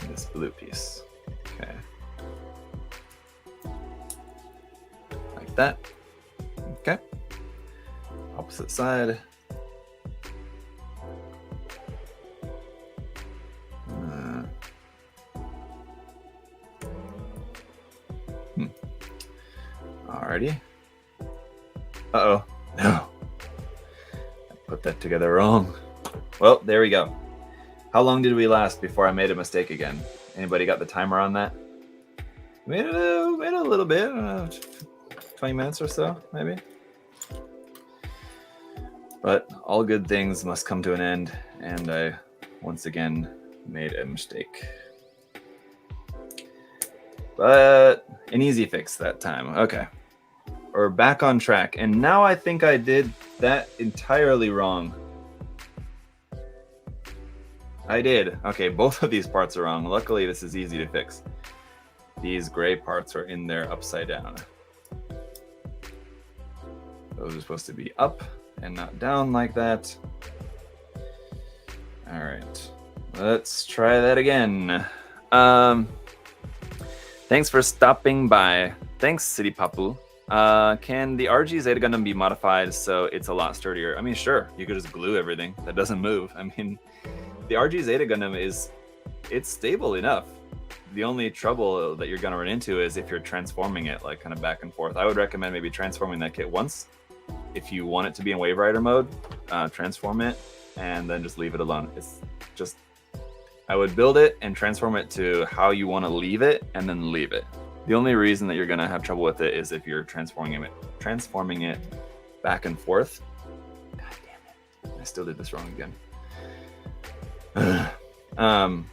this blue piece. Okay. Like that. Okay. Opposite side. Alrighty. Uh-oh. No. I put that together wrong. Well, there we go. How long did we last before I made a mistake again? Anybody got the timer on that? Made it a little bit. 20 minutes or so, maybe. But all good things must come to an end, and I once again made a mistake. But an easy fix that time. Okay. We're back on track, and now I think I did that entirely wrong. I did. Okay, both of these parts are wrong. Luckily, this is easy to fix. These gray parts are in there upside down. Those are supposed to be up and not down like that. All right, let's try that again. Thanks for stopping by. Thanks, City Papu. Can the RG Zeta Gundam be modified so it's a lot sturdier? I mean, sure, you could just glue everything that doesn't move. I mean, the RG Zeta Gundam it's stable enough. The only trouble that you're gonna run into is if you're transforming it like kind of back and forth. I would recommend maybe transforming that kit once. If you want it to be in Wave Rider mode, transform it and then just leave it alone. It's just, I would build it and transform it to how you want to leave it, and then leave it. The only reason that you're gonna have trouble with it is if you're transforming it back and forth. God damn it! I still did this wrong again.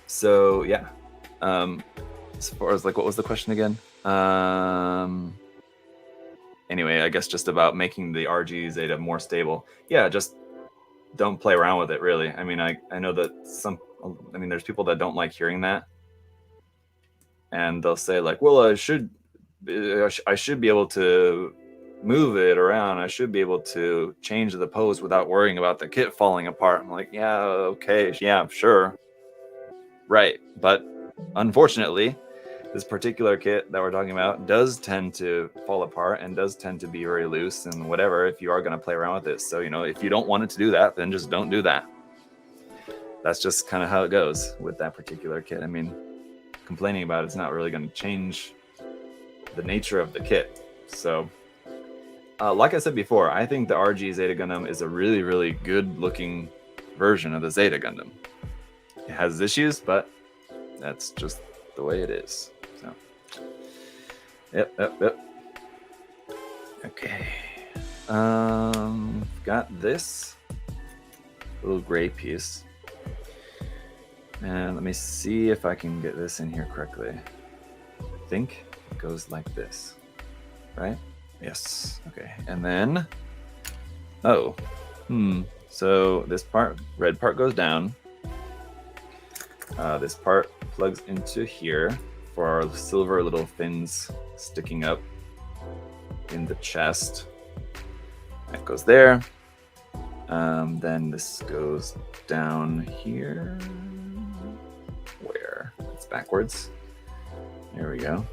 So yeah. As far as like, what was the question again? Anyway, I guess just about making the RG Zeta more stable. Yeah, just don't play around with it, really. I mean, I know that there's people that don't like hearing that. And they'll say like, well, I should be able to move it around. I should be able to change the pose without worrying about the kit falling apart. I'm like, yeah, okay, yeah, sure. Right, but unfortunately, this particular kit that we're talking about does tend to fall apart and does tend to be very loose and whatever if you are going to play around with it. So, if you don't want it to do that, then just don't do that. That's just kind of how it goes with that particular kit. I mean, complaining about it's not really going to change the nature of the kit. So, like I said before, I think the RG Zeta Gundam is a really, really good looking version of the Zeta Gundam. It has issues, but that's just the way it is. So, yep. Okay. Got this little gray piece. And let me see if I can get this in here correctly. I think it goes like this, right? Yes. Okay. And then, so this red part goes down. This part plugs into here for our silver little fins sticking up in the chest. That goes there. Then this goes down here. Where? It's backwards. There we go.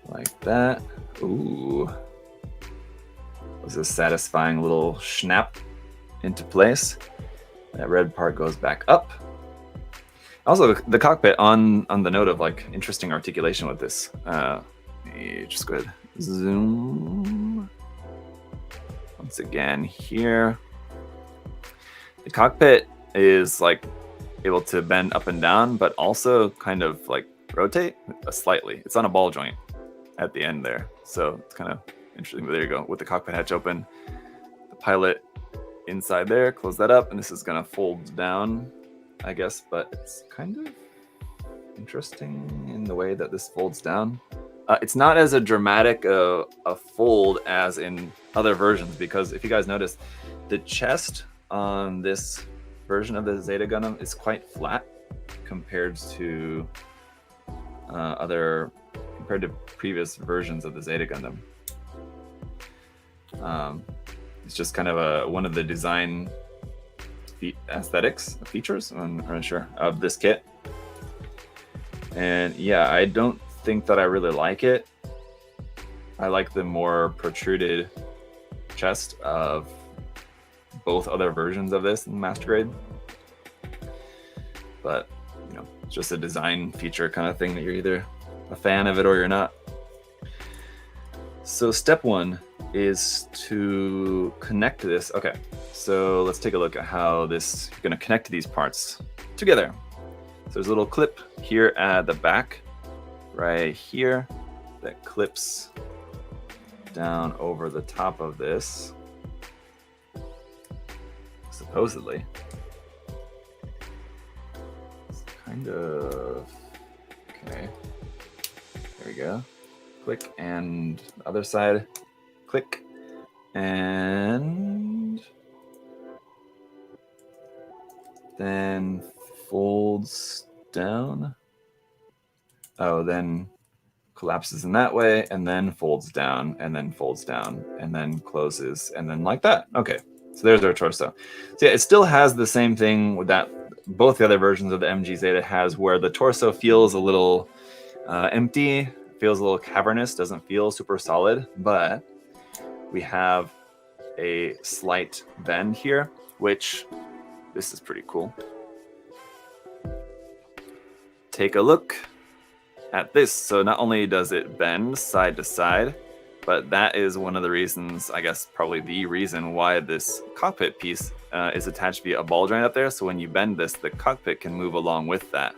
Like that. Ooh. Was a satisfying little snap into place. That red part goes back up. Also, the cockpit, on the note of like interesting articulation with this. Just go ahead, zoom. Once again here. The cockpit is like able to bend up and down, but also kind of like rotate slightly. It's on a ball joint at the end there. So it's kind of interesting. But there you go, with the cockpit hatch open. The pilot inside there, close that up, and this is gonna fold down, I guess, but it's kind of interesting in the way that this folds down. It's not as a dramatic a fold as in other versions, because if you guys notice, the chest on this version of the Zeta Gundam is quite flat compared to previous versions of the Zeta Gundam. It's just kind of one of the design features, I'm not sure, of this kit. And yeah, I don't think that I really like it. I like the more protruded chest of both other versions of this in Master Grade. But, it's just a design feature kind of thing that you're either a fan of it or you're not. So step one is to connect this. Okay, so let's take a look at how you're going to connect these parts together. So there's a little clip here at the back, right here, that clips down over the top of this, supposedly. It's kind of, okay, there we go. Click, and the other side, click, and then folds down. Oh, then collapses in that way, and then folds down, and then folds down, and then closes, and then like that. Okay, so there's our torso. So yeah, it still has the same thing with that both the other versions of the MG Zeta has, where the torso feels a little empty, feels a little cavernous, doesn't feel super solid, but we have a slight bend here, which this is pretty cool. Take a look at this. So not only does it bend side to side, But that is one of the reasons, I guess probably the reason why this cockpit piece is attached via a ball joint up there. So when you bend this, the cockpit can move along with that.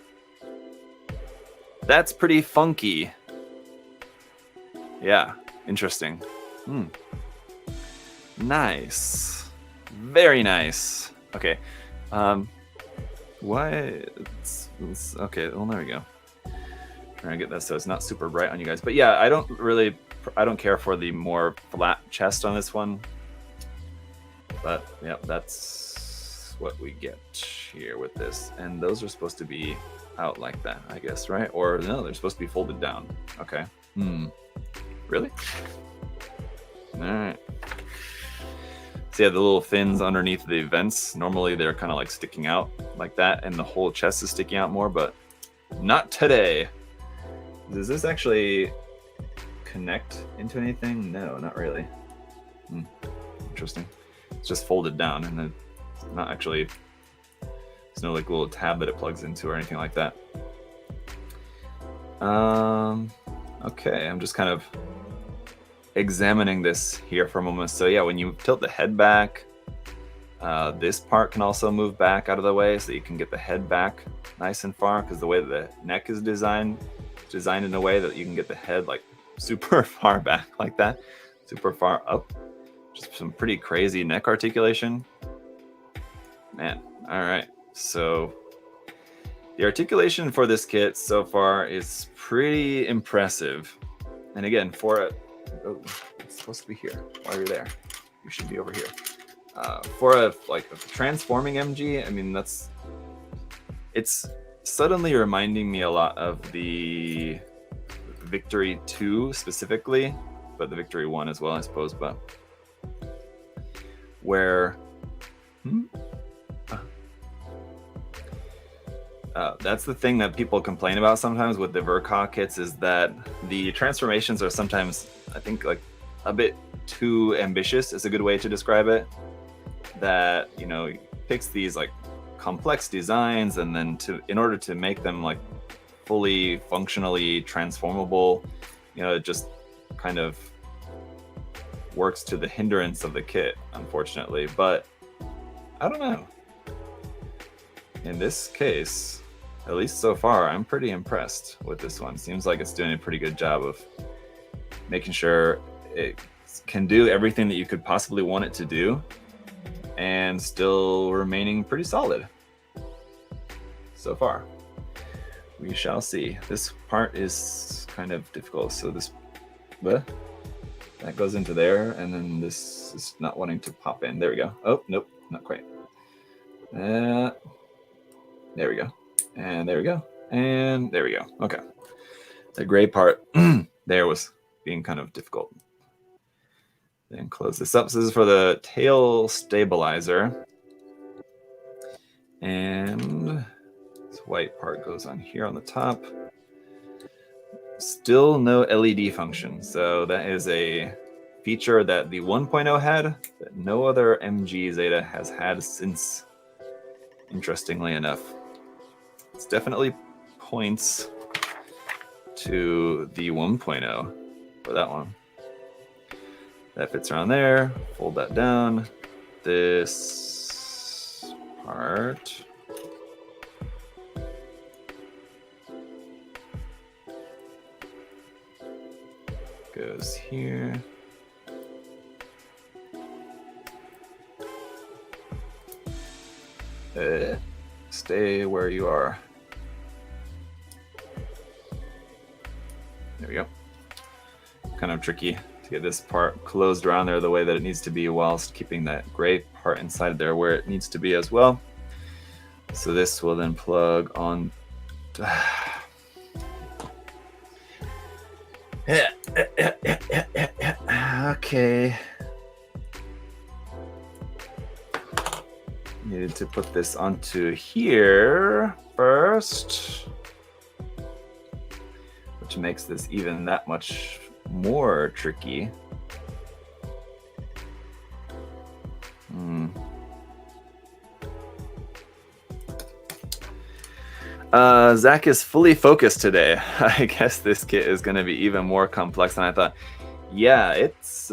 That's pretty funky. Yeah, interesting. Nice. Very nice. Okay. Why? Okay, well, there we go. Trying to get this so it's not super bright on you guys. But yeah, I don't care for the more flat chest on this one. But yeah, that's what we get here with this. And those are supposed to be out like that, I guess, right? Or no, they're supposed to be folded down. Okay. Really? All right. So yeah, the little fins underneath the vents, normally they're kind of like sticking out like that, and the whole chest is sticking out more, but not today. Does this actually connect into anything? No, not really. Interesting. It's just folded down, and then it's not actually, there's no like little tab that it plugs into or anything like that. Okay, I'm just kind of examining this here for a moment. So yeah, when you tilt the head back, this part can also move back out of the way so you can get the head back nice and far, because the way that the neck is designed in a way that you can get the head like super far back like that, super far up. Just some pretty crazy neck articulation. Man, all right. So the articulation for this kit so far is pretty impressive. And again, oh, it's supposed to be here. Why are you there? You should be over here. For a transforming MG, I mean, it's suddenly reminding me a lot of the Victory 2 specifically, but the Victory 1 as well, I suppose. But where that's the thing that people complain about sometimes with the Ver.Ka kits, is that the transformations are sometimes, I think, like a bit too ambitious is a good way to describe it. That, you know, picks these like complex designs, and then in order to make them like fully functionally transformable, you know, it just kind of works to the hindrance of the kit, unfortunately. But I don't know. In this case, at least so far, I'm pretty impressed with this one. Seems like it's doing a pretty good job of making sure it can do everything that you could possibly want it to do, and still remaining pretty solid so far. We shall see. This part is kind of difficult. So that goes into there, and then this is not wanting to pop in. There we go. Oh, nope, not quite. There we go. And there we go. And there we go. Okay. The gray part there was being kind of difficult. Then close this up. So this is for the tail stabilizer. And this white part goes on here on the top. Still no LED function. So that is a feature that the 1.0 had, that no other MG Zeta has had since, interestingly enough. It's definitely points to the 1.0 for that one. That fits around there. Fold that down. This part goes here. Stay where you are. There we go. Kind of tricky to get this part closed around there the way that it needs to be, whilst keeping that gray part inside there where it needs to be as well. So this will then plug on. Okay. Needed to put this onto here first, which makes this even that much more tricky. Zach is fully focused today. I guess this kit is going to be even more complex than I thought. Yeah, it's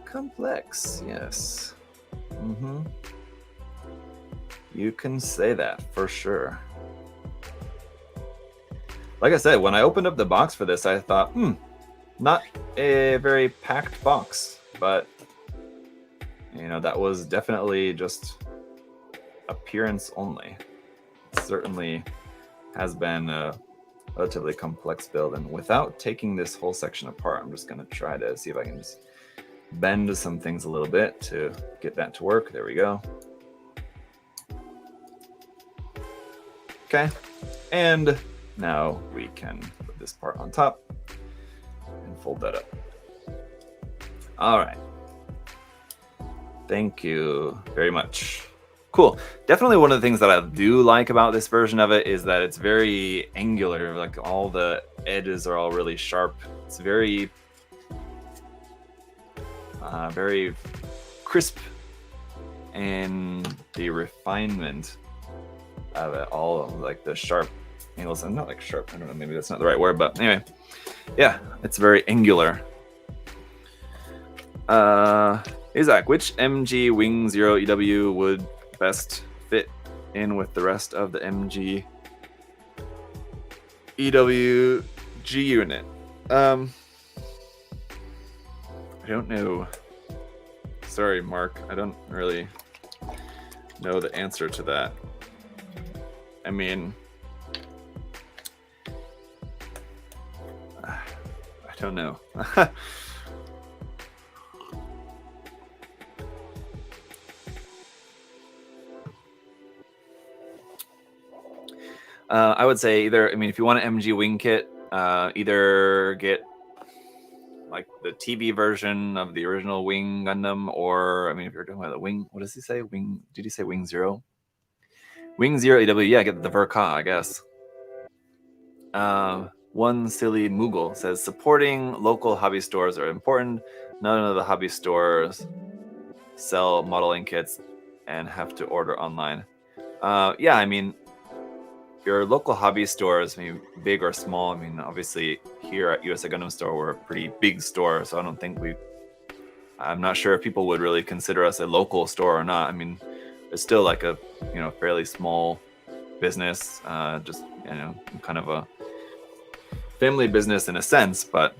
complex. Yes. You can say that for sure. Like I said, when I opened up the box for this, I thought, not a very packed box, but that was definitely just appearance only. It certainly has been a relatively complex build, and without taking this whole section apart, I'm just going to try to see if I can just bend some things a little bit to get that to work. There we go. Okay, and now we can put this part on top and fold that up. All right. Thank you very much. Cool. Definitely one of the things that I do like about this version of it is that it's very angular. Like all the edges are all really sharp. It's very crisp, and the refinement of it all, like the sharp angles. I'm not like sharp. I don't know. Maybe that's not the right word, but anyway, yeah, it's very angular. Isaac, which MG Wing Zero EW would best fit in with the rest of the MG EW G unit? I don't know. Sorry, Mark. I don't really know the answer to that. I mean, I don't know. I would say either, if you want an MG wing kit, either get like the TV version of the original Wing Gundam, or if you're talking about the Wing, what does he say? Wing? Did he say Wing Zero? Wing Zero EW, yeah, get the Ver.Ka, I guess. One Silly Moogle says supporting local hobby stores are important. None of the hobby stores sell modeling kits and have to order online. Yeah, your local hobby stores, big or small. Obviously here at USA Gundam Store, we're a pretty big store, so I don't think I'm not sure if people would really consider us a local store or not. It's still like a fairly small business, just kind of a family business in a sense, but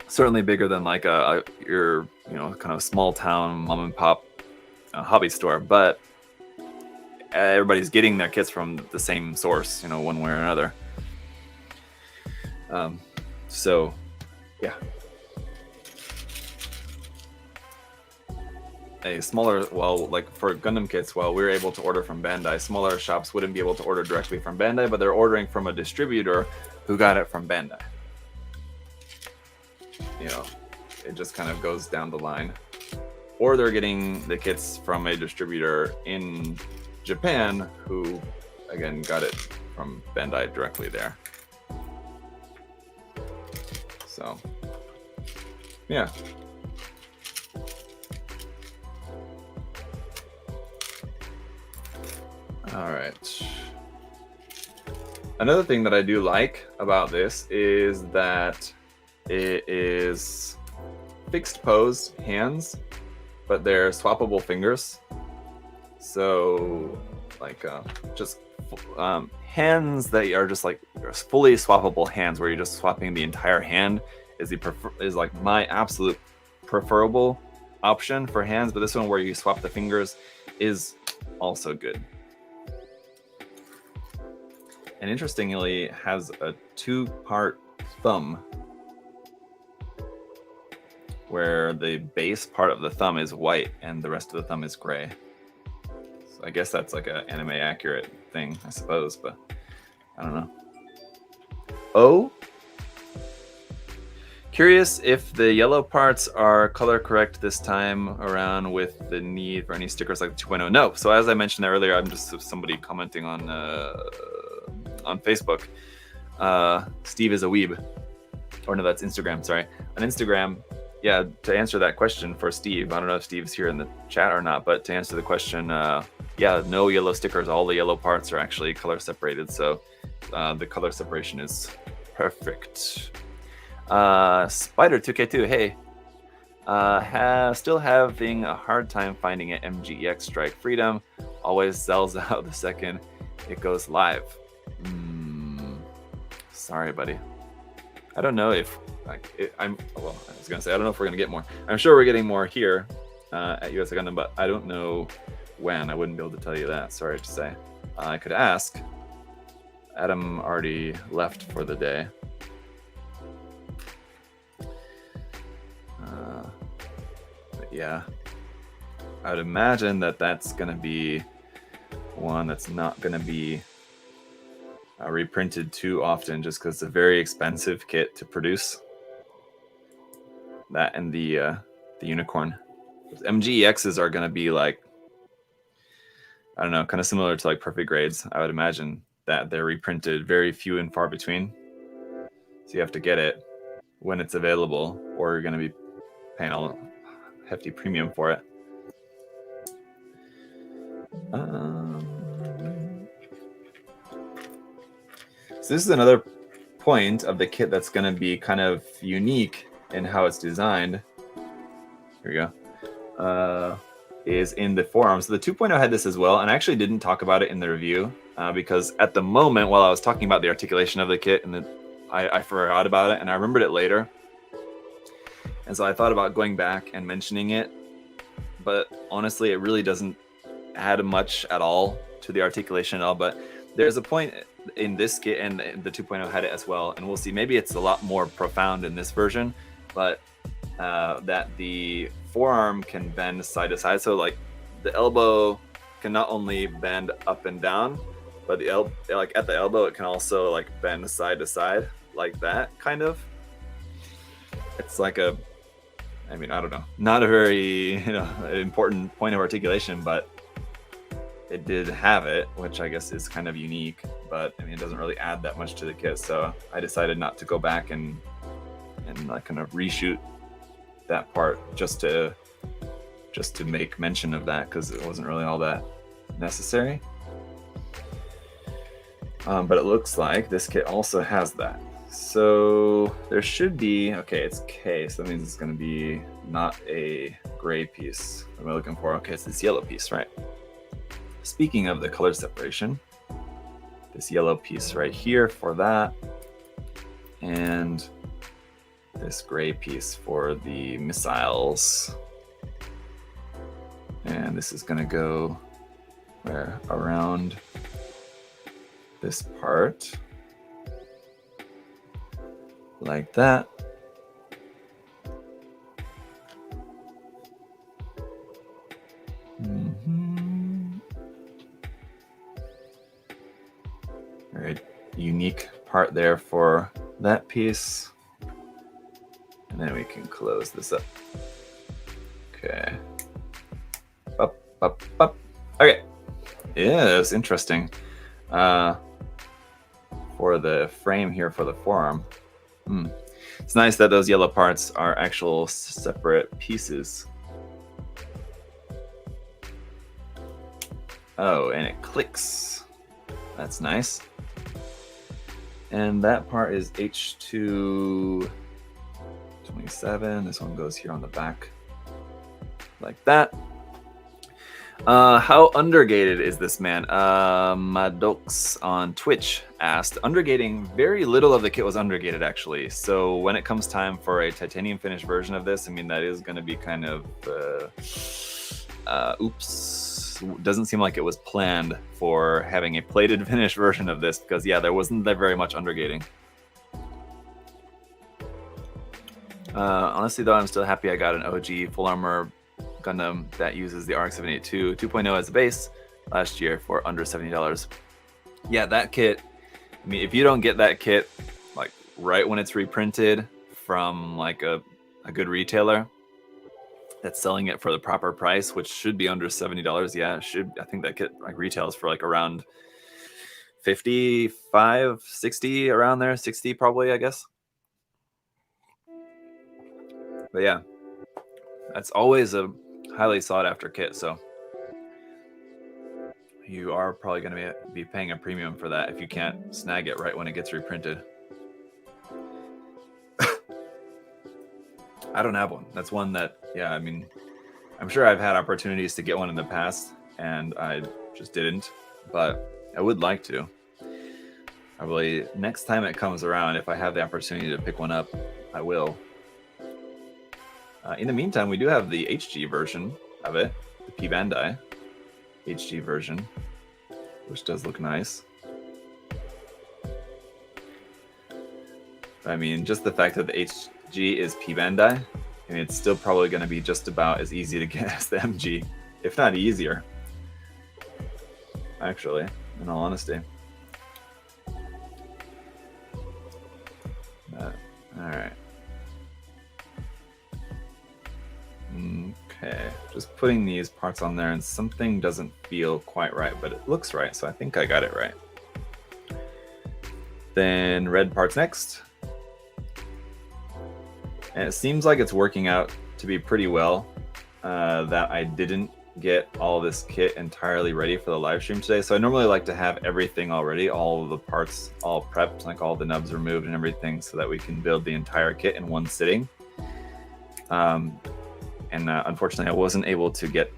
certainly bigger than like your kind of small town mom and pop hobby store. But everybody's getting their kits from the same source, one way or another. So yeah, a smaller, like for Gundam kits, while we're able to order from Bandai, smaller shops wouldn't be able to order directly from Bandai, but they're ordering from a distributor who got it from Bandai. It just kind of goes down the line. Or they're getting the kits from a distributor in Japan who, again, got it from Bandai directly there. So, yeah. All right. Another thing that I do like about this is that it is fixed pose hands, but they're swappable fingers. So like just hands that are just like fully swappable hands, where you're just swapping the entire hand is like my absolute preferable option for hands. But this one where you swap the fingers is also good. And interestingly, it has a 2-part thumb, where the base part of the thumb is white and the rest of the thumb is gray. So I guess that's like an anime accurate thing, I suppose, but I don't know. Oh, curious if the yellow parts are color correct this time around with the need for any stickers like 2.0. No. So as I mentioned earlier, I'm just somebody commenting on Facebook. Steve is a weeb. Or no, that's Instagram, sorry. On Instagram, yeah, to answer that question for Steve, I don't know if Steve's here in the chat or not, but to answer the question, yeah, no yellow stickers. All the yellow parts are actually color separated. So the color separation is perfect. Spider 2K2, hey. Still having a hard time finding an MGEX Strike Freedom. Always sells out the second it goes live. Sorry, buddy. I don't know if I was gonna say I don't know if we're gonna get more. I'm sure we're getting more here at USA Gundam, but I don't know when. I wouldn't be able to tell you that. Sorry to say. I could ask. Adam already left for the day. But yeah, I would imagine that that's gonna be one that's not gonna be reprinted too often, just because it's a very expensive kit to produce. That and the unicorn. MGEXs are gonna be like, I don't know, kind of similar to like perfect grades. I would imagine that they're reprinted very few and far between. So you have to get it when it's available, or you're gonna be paying a hefty premium for it. So this is another point of the kit that's going to be kind of unique in how it's designed. Here we go. Is in the forearm. So the 2.0 had this as well, and I actually didn't talk about it in the review because at the moment, while I was talking about the articulation of the kit, and I forgot about it, and I remembered it later. And so I thought about going back and mentioning it, but honestly, it really doesn't add much at all to the articulation at all. But there's a point in this kit, and the 2.0 had it as well, and we'll see. Maybe it's a lot more profound in this version, but that the forearm can bend side to side. So like the elbow can not only bend up and down, but like at the elbow, it can also like bend side to side like that kind of. It's like a, I mean, I don't know, not a very important point of articulation, but it did have it, which I guess is kind of unique, but I mean, it doesn't really add that much to the kit. So I decided not to go back and like kind of reshoot that part just to make mention of that, because it wasn't really all that necessary. But it looks like this kit also has that. So there should be, okay, it's K, so that means it's going to be not a gray piece. What am I looking for? Okay, it's this yellow piece, right? Speaking of the color separation, this yellow piece right here for that, and this gray piece for the missiles. And this is going to go around this part like that. Very unique part there for that piece. And then we can close this up. Okay. Up, up, up. Okay. Yeah, that's interesting. For the frame here for the forearm. It's nice that those yellow parts are actual separate pieces. Oh, and it clicks. That's nice. And that part is H227. This one goes here on the back like that. How undergated is this man? Madox on Twitch asked. Undergating, very little of the kit was undergated actually. So when it comes time for a titanium finished version of this, I mean, that is going to be kind of, oops. Doesn't seem like it was planned for having a plated finished version of this, because yeah, there wasn't that very much undergating. Honestly though, I'm still happy I got an OG full armor Gundam that uses the RX-782 2.0 as a base last year for under $70. Yeah, that kit, I mean, if you don't get that kit like right when it's reprinted from like a good retailer that's selling it for the proper price, which should be under $70, yeah, it should. I think that kit like retails for like around 55, 60, around there, 60 probably, I guess. But yeah, that's always a highly sought after kit, so you are probably going to be paying a premium for that if you can't snag it right when it gets reprinted. I don't have one. That's one that, yeah, I mean, I'm sure I've had opportunities to get one in the past, and I just didn't, but I would like to. Probably next time it comes around, if I have the opportunity to pick one up, I will. In the meantime, we do have the HG version of it, the P Bandai HG version, which does look nice. I mean, just the fact that the HG is P Bandai, I mean, it's still probably going to be just about as easy to get as the MG, if not easier. Actually, in all honesty. Alright. Okay, just putting these parts on there, and something doesn't feel quite right, but it looks right, so I think I got it right. Then red parts next. And it seems like it's working out to be pretty well, that I didn't get all this kit entirely ready for the live stream today. So I normally like to have everything already, all of the parts all prepped, like all the nubs removed and everything, so that we can build the entire kit in one sitting. Unfortunately, I wasn't able to get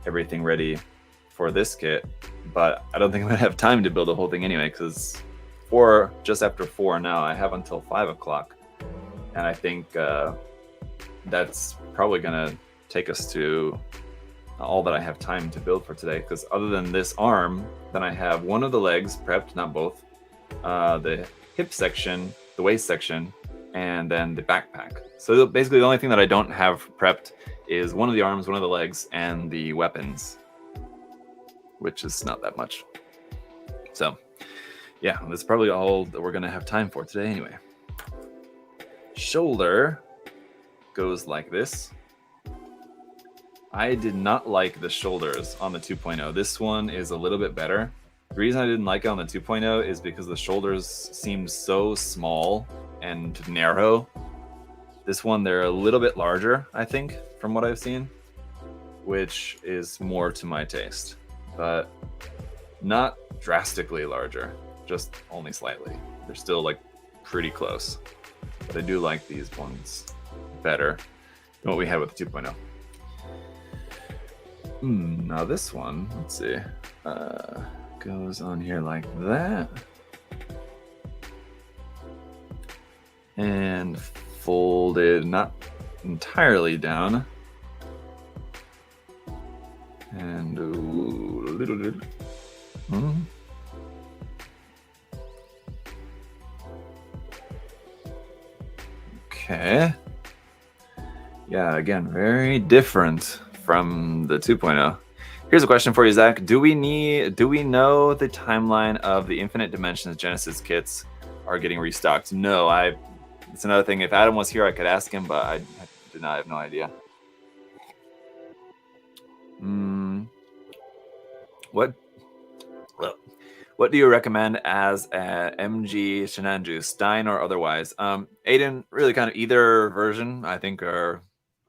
everything ready for this kit, but I don't think I'm gonna have time to build the whole thing anyway, because just after 4 now, I have until 5 o'clock, and I think that's probably gonna take us to all that I have time to build for today, because other than this arm, then I have one of the legs prepped, not both, the hip section, the waist section, and then the backpack. So basically the only thing that I don't have prepped is one of the arms, one of the legs, and the weapons, which is not that much. So yeah, that's probably all that we're gonna have time for today anyway. Shoulder goes like this. I did not like the shoulders on the 2.0. This one is a little bit better. The reason I didn't like it on the 2.0 is because the shoulders seem so small and narrow. This one, they're a little bit larger, I think, from what I've seen, which is more to my taste, but not drastically larger, just only slightly. They're still like pretty close, but I do like these ones better than what we had with the 2.0. Now this one, let's see, goes on here like that, and folded not entirely down, and a little bit. Okay. Yeah, again, very different from the 2.0. Here's a question for you, Zach. Do we know the timeline of the Infinite Dimensions Genesis kits are getting restocked? No, it's another thing. If Adam was here, I could ask him, but I did not have no idea. What do you recommend as a MG Shinanju, Stein or otherwise? Aiden, really kind of either version I think are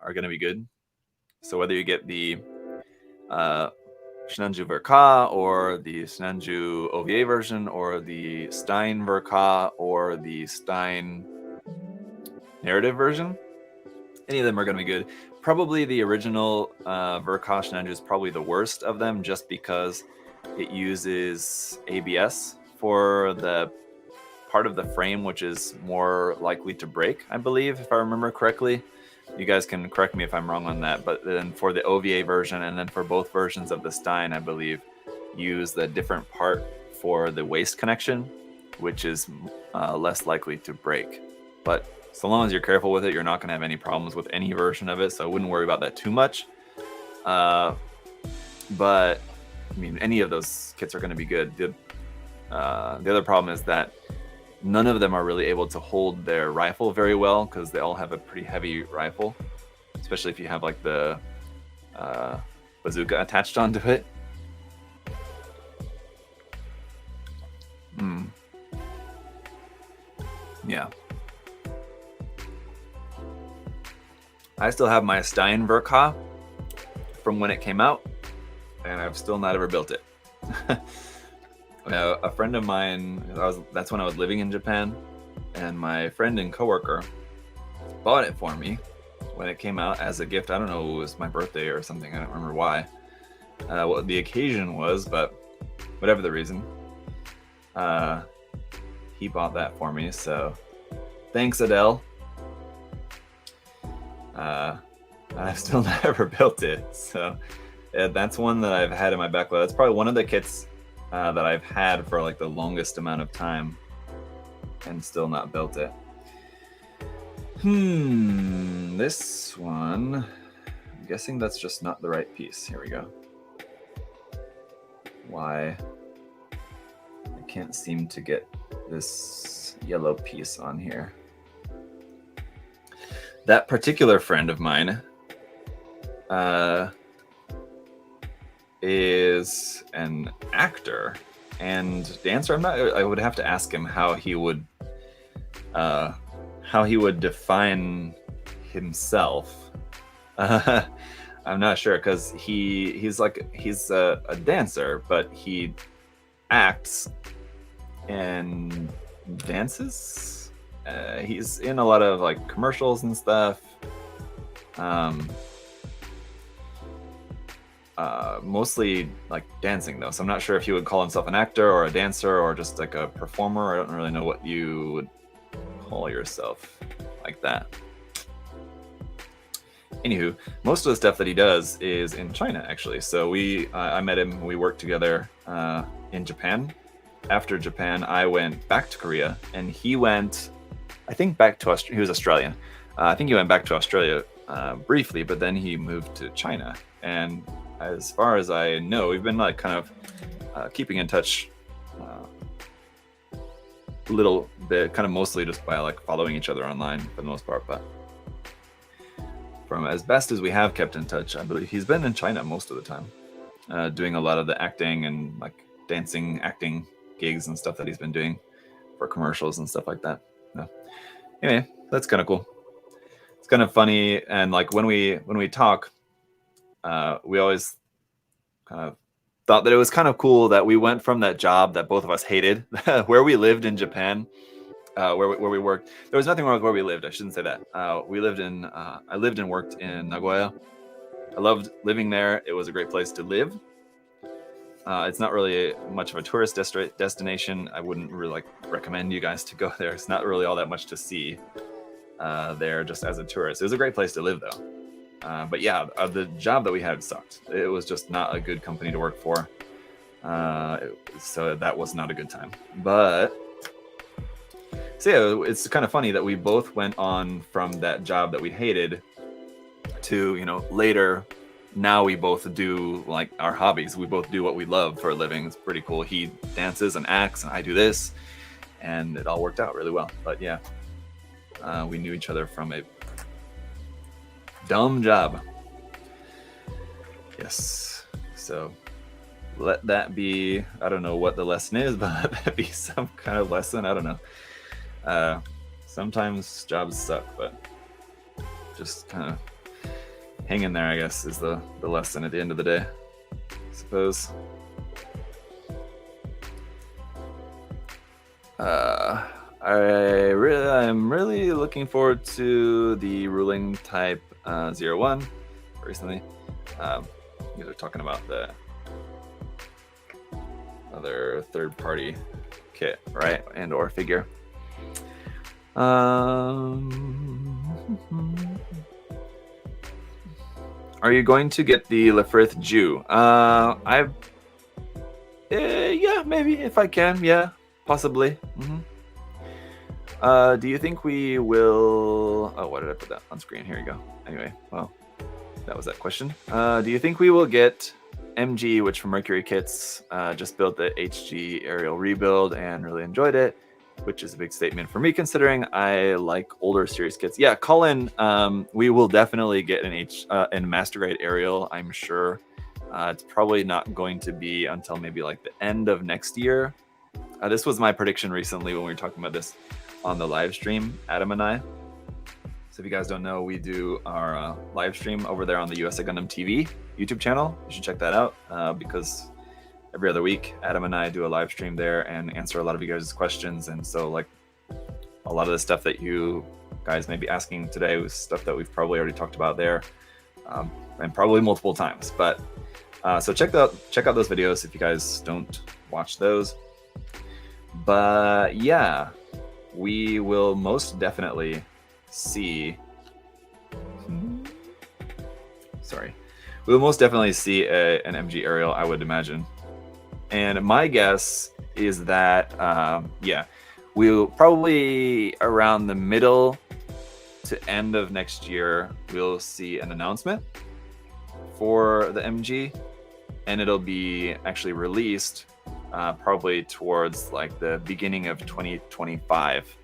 going to be good. So whether you get the Shinanju Ver.Ka or the Shinanju OVA version, or the Stein Ver.Ka or the Stein narrative version, any of them are going to be good. Probably the original Ver.Ka Shinanju is probably the worst of them, just because it uses ABS for the part of the frame which is more likely to break, I believe, if I remember correctly. You guys can correct me if I'm wrong on that, but then for the OVA version and then for both versions of the Stein, I believe, use the different part for the waist connection, which is less likely to break. But so long as you're careful with it, you're not going to have any problems with any version of it, so I wouldn't worry about that too much. But I mean, any of those kits are going to be good. The other problem is that none of them are really able to hold their rifle very well, because they all have a pretty heavy rifle, especially if you have like the bazooka attached onto it. Yeah. I still have my Stein Ver.Ka from when it came out, and I've still not ever built it. A friend of mine, that's when I was living in Japan, and my friend and coworker bought it for me when it came out as a gift. I don't know, it was my birthday or something. I don't remember why, what the occasion was, but whatever the reason, he bought that for me. So thanks, Adele. I've still never built it, so that's one that I've had in my backlog. That's probably one of the kits that I've had for like the longest amount of time and still not built it. This one, I'm guessing that's just not the right piece. Here we go. Why I can't seem to get this yellow piece on here. That particular friend of mine is an actor and dancer. I would have to ask him how he would define himself. I'm not sure, because he's a dancer, but he acts and dances. He's in a lot of like commercials and stuff. Mostly like dancing though, so I'm not sure if he would call himself an actor or a dancer or just like a performer. I don't really know what you would call yourself like that. Anywho, most of the stuff that he does is in China, actually. So I met him, we worked together in Japan. After Japan, I went back to Korea, and he went, I think, back to Australia. He was Australian. I think he went back to Australia briefly, but then he moved to China. And as far as I know, we've been like kind of keeping in touch a little bit, kind of mostly just by like following each other online for the most part. But from as best as we have kept in touch, I believe he's been in China most of the time, doing a lot of the acting and like dancing, acting gigs and stuff that he's been doing for commercials and stuff like that. No. Anyway, that's kind of cool. It's kind of funny, and like when we talk, we always kind of thought that it was kind of cool that we went from that job that both of us hated, where we lived in Japan, where we worked. There was nothing wrong with where we lived. I shouldn't say that. I lived and worked in Nagoya. I loved living there. It was a great place to live. It's not really much of a tourist destination. I wouldn't really recommend you guys to go there. It's not really all that much to see there just as a tourist. It was a great place to live though. But yeah, the job that we had sucked. It was just not a good company to work for. So that was not a good time. But so yeah, it's kind of funny that we both went on from that job that we hated to, later, now we both do like our hobbies. We both do what we love for a living. It's pretty cool. He dances and acts, and I do this, and it all worked out really well. But yeah, we knew each other from a dumb job. Yes. So let that be, I don't know what the lesson is, but let that be some kind of lesson. I don't know. Sometimes jobs suck, but just kind of hang in there, I guess, is the lesson at the end of the day, I suppose. I'm really looking forward to the ruling type 01 recently. You guys are talking about the other third-party kit, right? And or figure. Are you going to get the Lefrith Jew? Yeah, maybe if I can. Yeah, possibly. Do you think we will? Oh, why did I put that on screen? Here you go. Anyway, well, that was that question. Do you think we will get MG, which from Mercury Kits just built the HG aerial rebuild and really enjoyed it, which is a big statement for me considering I like older series kits. Yeah, Colin, we will definitely get an Master Grade aerial, I'm sure. It's probably not going to be until maybe like the end of next year. This was my prediction recently when we were talking about this on the live stream, Adam and I. So if you guys don't know, we do our live stream over there on the USA Gundam TV YouTube channel. You should check that out because every other week, Adam and I do a live stream there and answer a lot of you guys' questions. And so like a lot of the stuff that you guys may be asking today was stuff that we've probably already talked about there, and probably multiple times. But so check out those videos if you guys don't watch those. But yeah, we will most definitely see. Sorry, we will most definitely see an MG aerial, I would imagine. And my guess is that yeah, we'll probably around the middle to end of next year, we'll see an announcement for the MG, and it'll be actually released probably towards like the beginning of 2025.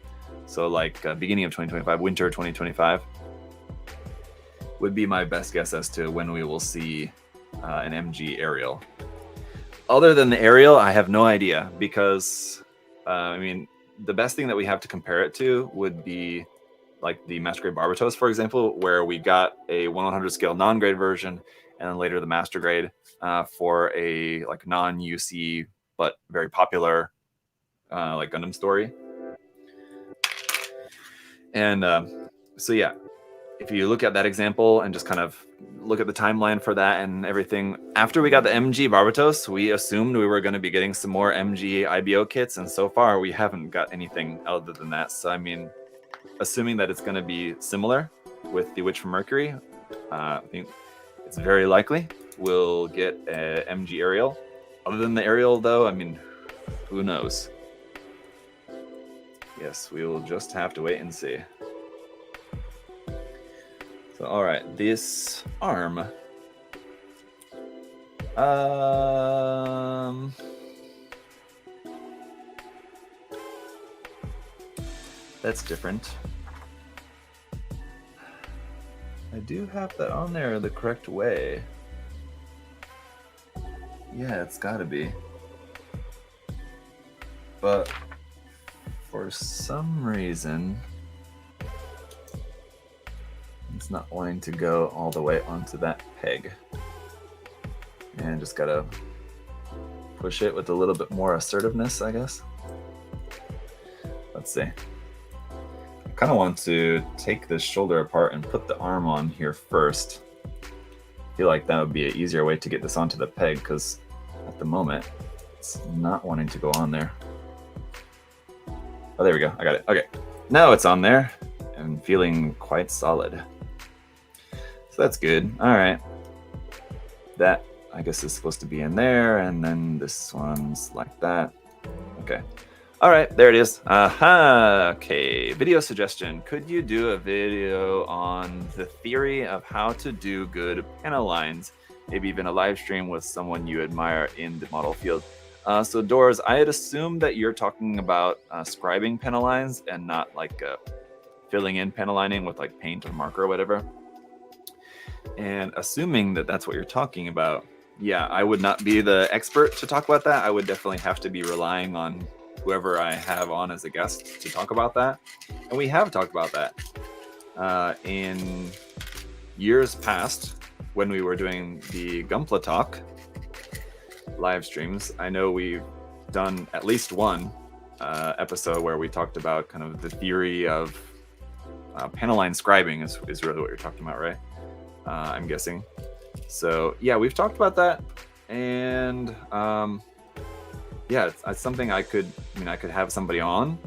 So like beginning of 2025, winter 2025 would be my best guess as to when we will see an MG aerial. Other than the aerial, I have no idea, because I mean, the best thing that we have to compare it to would be like the Master Grade Barbatos, for example, where we got a 1/100 scale non-grade version, and then later the Master Grade for a like non-UC but very popular like Gundam story. And so yeah, if you look at that example and just kind of look at the timeline for that and everything, after we got the MG Barbatos, we assumed we were going to be getting some more MG IBO kits, and so far we haven't got anything other than that. So I mean, assuming that it's going to be similar with the Witch from Mercury, I think it's very likely we'll get a MG aerial. Other than the aerial, though, I mean, who knows? Yes, we will just have to wait and see. So, all right, this arm. That's different. I do have that on there the correct way. Yeah, it's gotta be. But for some reason, it's not wanting to go all the way onto that peg. And just gotta push it with a little bit more assertiveness, I guess. Let's see. I kind of want to take this shoulder apart and put the arm on here first. I feel like that would be an easier way to get this onto the peg, because at the moment it's not wanting to go on there. Oh, there we go. I got it. Okay. Now it's on there and feeling quite solid. So that's good. All right. That, I guess, is supposed to be in there, and then this one's like that. Okay. All right, there it is. Aha. Okay. Video suggestion. Could you do a video on the theory of how to do good panel lines? Maybe even a live stream with someone you admire in the model field. So Doors, I had assumed that you're talking about scribing panel lines and not like filling in panel lining with like paint or marker or whatever. And assuming that that's what you're talking about, yeah, I would not be the expert to talk about that. I would definitely have to be relying on whoever I have on as a guest to talk about that. And we have talked about that in years past when we were doing the Gunpla Talk live streams. I know we've done at least one episode where we talked about kind of the theory of panel line scribing is really what you're talking about, right? I'm guessing. So yeah, we've talked about that, and yeah, it's something I could have somebody on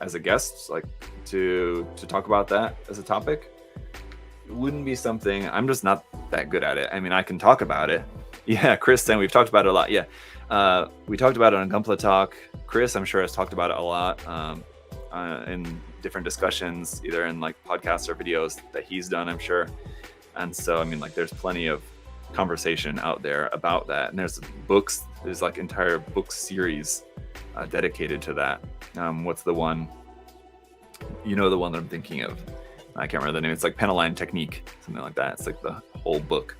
as a guest, like to talk about that as a topic. It wouldn't be something, I'm just not that good at it. I mean, I can talk about it. Yeah, Chris saying we've talked about it a lot. Yeah, we talked about it on Gunpla Talk. Chris, I'm sure, has talked about it a lot in different discussions, either in like podcasts or videos that he's done, I'm sure. And so, I mean, like, there's plenty of conversation out there about that. And there's books, there's like entire book series dedicated to that. What's the one? You know, the one that I'm thinking of. I can't remember the name. It's like Panel Line Technique, something like that. It's like the whole book.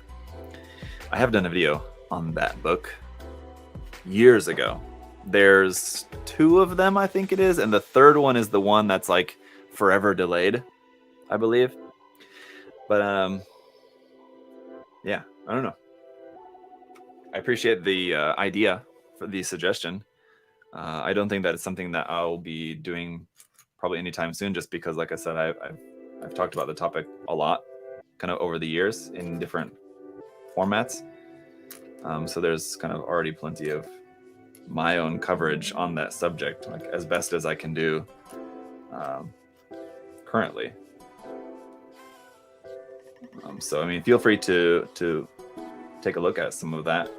I have done a video on that book years ago. There's 2 of them, I think it is. And the third one is the one that's like forever delayed, I believe. But yeah, I don't know. I appreciate the idea for the suggestion. I don't think that it's something that I'll be doing probably anytime soon, just because, like I said, I've talked about the topic a lot, kind of over the years in different formats. So there's kind of already plenty of my own coverage on that subject, like as best as I can do currently. So I mean, feel free to take a look at some of that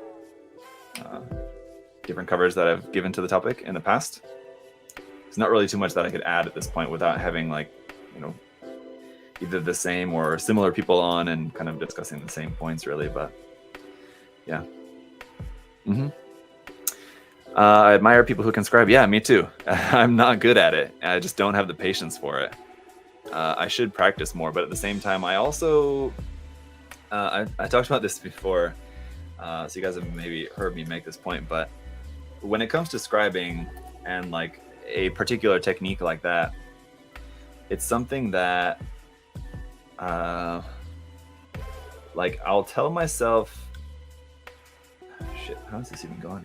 different coverage that I've given to the topic in the past. It's not really too much that I could add at this point without having, like, you know, either the same or similar people on and kind of discussing the same points, really. But yeah. I admire people who can scribe. Yeah, me too. I'm not good at it. I just don't have the patience for it. I should practice more, but at the same time, I also I talked about this before, so you guys have maybe heard me make this point, but when it comes to scribing and like a particular technique like that, it's something that like I'll tell myself, shit, how is this even going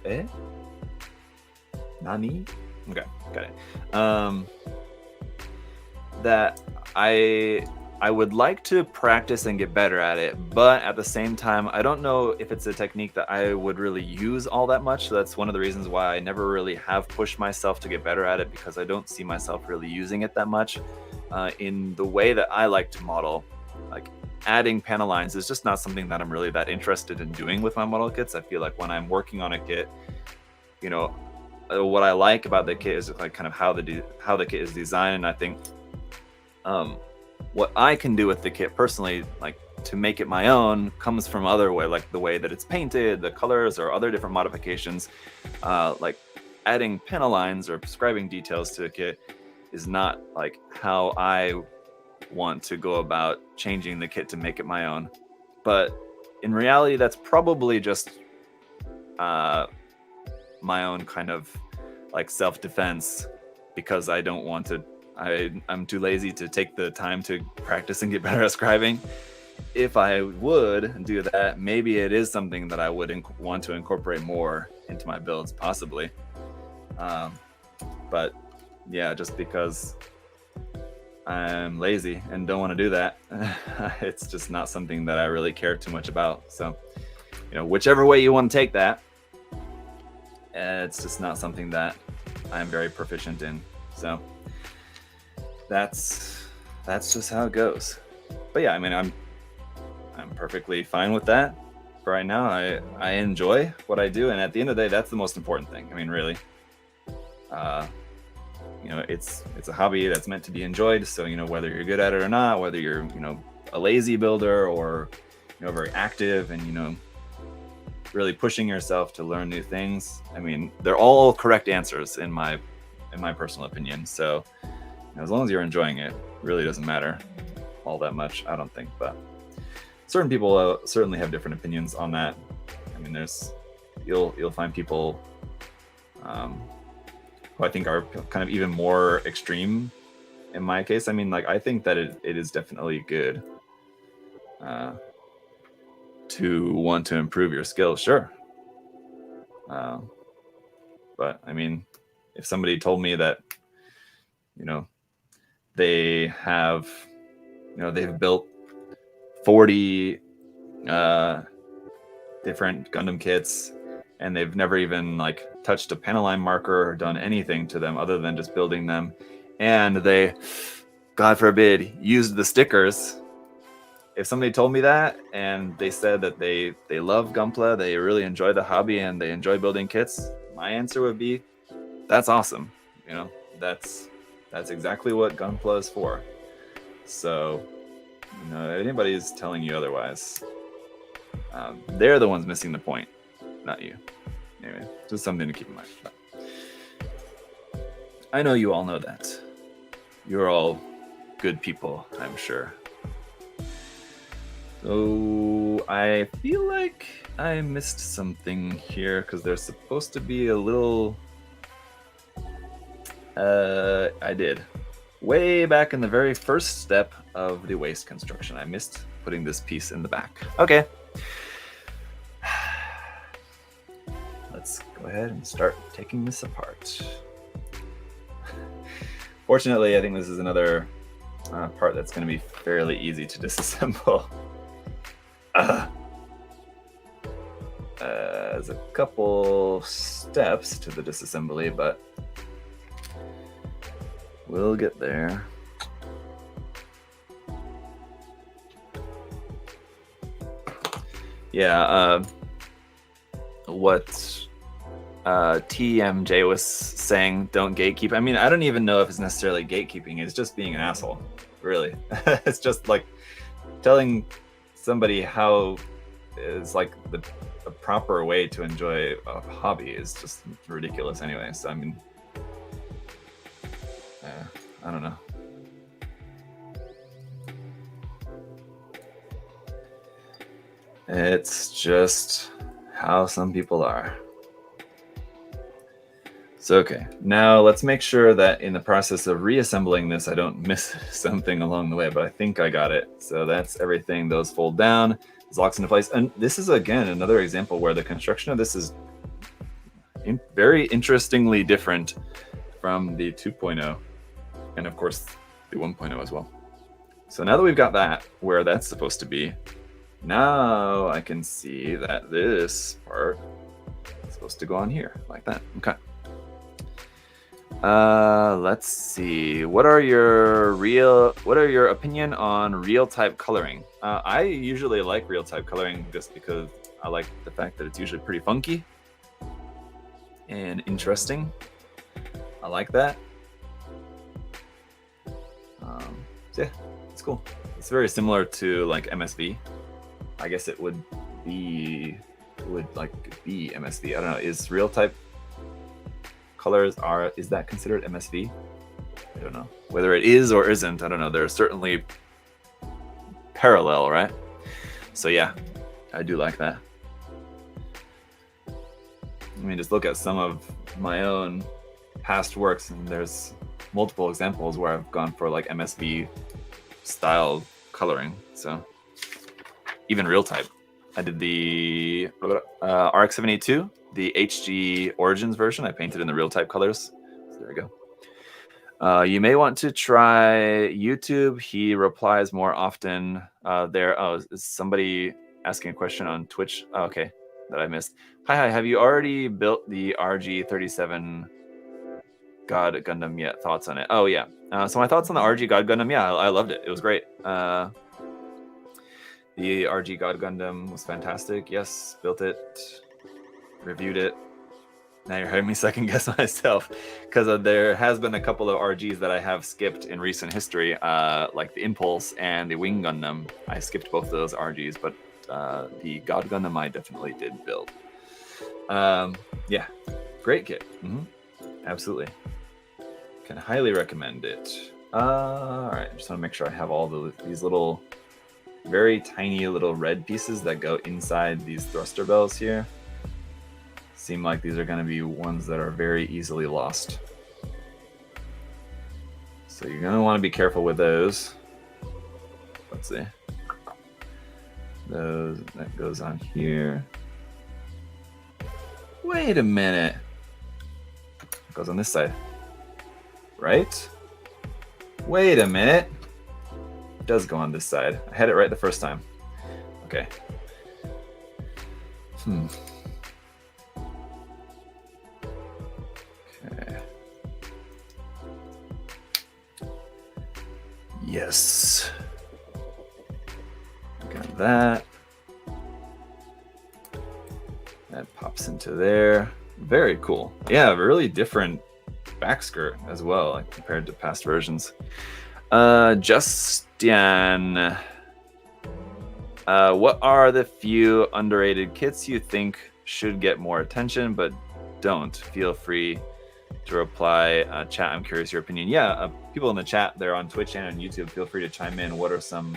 here? Nani? Okay, got it. That I would like to practice and get better at it, but at the same time, I don't know if it's a technique that I would really use all that much. So that's one of the reasons why I never really have pushed myself to get better at it, because I don't see myself really using it that much. In the way that I like to model, like adding panel lines is just not something that I'm really that interested in doing with my model kits. I feel like when I'm working on a kit, you know, what I like about the kit is like kind of how the kit is designed, and I think what I can do with the kit personally, like to make it my own, comes from other way, like the way that it's painted, the colors, or other different modifications. Like adding panel lines or prescribing details to a kit is not like how I want to go about changing the kit to make it my own. But in reality, that's probably just my own kind of like self-defense, because I don't want to, I'm too lazy to take the time to practice and get better at scribing. If I would do that, maybe it is something that I would want to incorporate more into my builds, possibly. But yeah, just because I'm lazy and don't want to do that, it's just not something that I really care too much about. So, you know, whichever way you want to take that, it's just not something that I'm very proficient in. So that's just how it goes. But yeah, I mean, I'm perfectly fine with that for right now. I enjoy what I do, and at the end of the day, that's the most important thing. I mean, really, you know, it's a hobby that's meant to be enjoyed. So, you know, whether you're good at it or not, whether you're, you know, a lazy builder or, you know, very active and, you know, really pushing yourself to learn new things, I mean, they're all correct answers in my personal opinion. So, you know, as long as you're enjoying it, really doesn't matter all that much, I don't think. But certain people certainly have different opinions on that. I mean, you'll find people who I think are kind of even more extreme in my case. I mean, like, I think that it is definitely good to want to improve your skills, sure. But I mean, if somebody told me that, you know, they have, you know, they've built 40 different Gundam kits, and they've never even like touched a panel line marker or done anything to them other than just building them, and they, God forbid, used the stickers. If somebody told me that and they said that they love Gunpla, they really enjoy the hobby, and they enjoy building kits, my answer would be, that's awesome. You know, that's exactly what Gunpla is for. So, you know, if anybody's telling you otherwise, they're the ones missing the point, not you. Anyway, just something to keep in mind. But I know you all know that. You're all good people, I'm sure. So I feel like I missed something here, because there's supposed to be a little... I did. Way back in the very first step of the waist construction, I missed putting this piece in the back. Okay. Let's let's go ahead and start taking this apart. Fortunately, I think this is another part that's going to be fairly easy to disassemble. There's a couple steps to the disassembly, but we'll get there. Yeah, what TMJ was saying, don't gatekeep. I mean, I don't even know if it's necessarily gatekeeping. It's just being an asshole, really. It's just like telling somebody how is like the proper way to enjoy a hobby is just ridiculous anyway. So I mean, I don't know. It's just how some people are. So, okay, now let's make sure that in the process of reassembling this, I don't miss something along the way, but I think I got it. So that's everything. Those fold down, this locks into place. And this is, again, another example where the construction of this is very interestingly different from the 2.0 and, of course, the 1.0 as well. So now that we've got that where that's supposed to be, now I can see that this part is supposed to go on here like that. Okay. Let's see. What are your opinion on real type coloring? I usually like real type coloring just because I like the fact that it's usually pretty funky and interesting. I like that. So yeah, it's cool. It's very similar to like MSV. I guess it would be MSV. I don't know. Is real type colors is that considered MSV? I don't know whether it is or isn't. I don't know. There's certainly parallel, right? So yeah, I do like that. I mean, just look at some of my own past works, and there's multiple examples where I've gone for like MSV style coloring. So even real type. I did the RX-782, the HG Origins version. I painted in the real type colors. So there we go. You may want to try YouTube. He replies more often there. Oh, is somebody asking a question on Twitch? Oh, okay, that I missed. Hi. Have you already built the RG-37 God Gundam yet? Thoughts on it? Oh yeah. So my thoughts on the RG God Gundam. Yeah, I loved it. It was great. The RG God Gundam was fantastic. Yes, built it, reviewed it. Now you're having me second guess myself, because there has been a couple of RGs that I have skipped in recent history, like the Impulse and the Wing Gundam. I skipped both of those RGs, but the God Gundam I definitely did build. Yeah, great kit. Absolutely. Can highly recommend it. All right, just want to make sure I have all these little, very tiny little red pieces that go inside these thruster bells here. Seem like these are going to be ones that are very easily lost. So you're going to want to be careful with those. Let's see. That goes on here. Wait a minute. It goes on this side. Right? Wait a minute. It does go on this side. I had it right the first time. Okay. Okay. Yes. Got that. That pops into there. Very cool. Yeah, really different back skirt as well, like compared to past versions. Justin, what are the few underrated kits you think should get more attention but don't? Feel free to reply. Chat, I'm curious your opinion. Yeah, people in the chat there on Twitch and on YouTube, feel free to chime in. What are some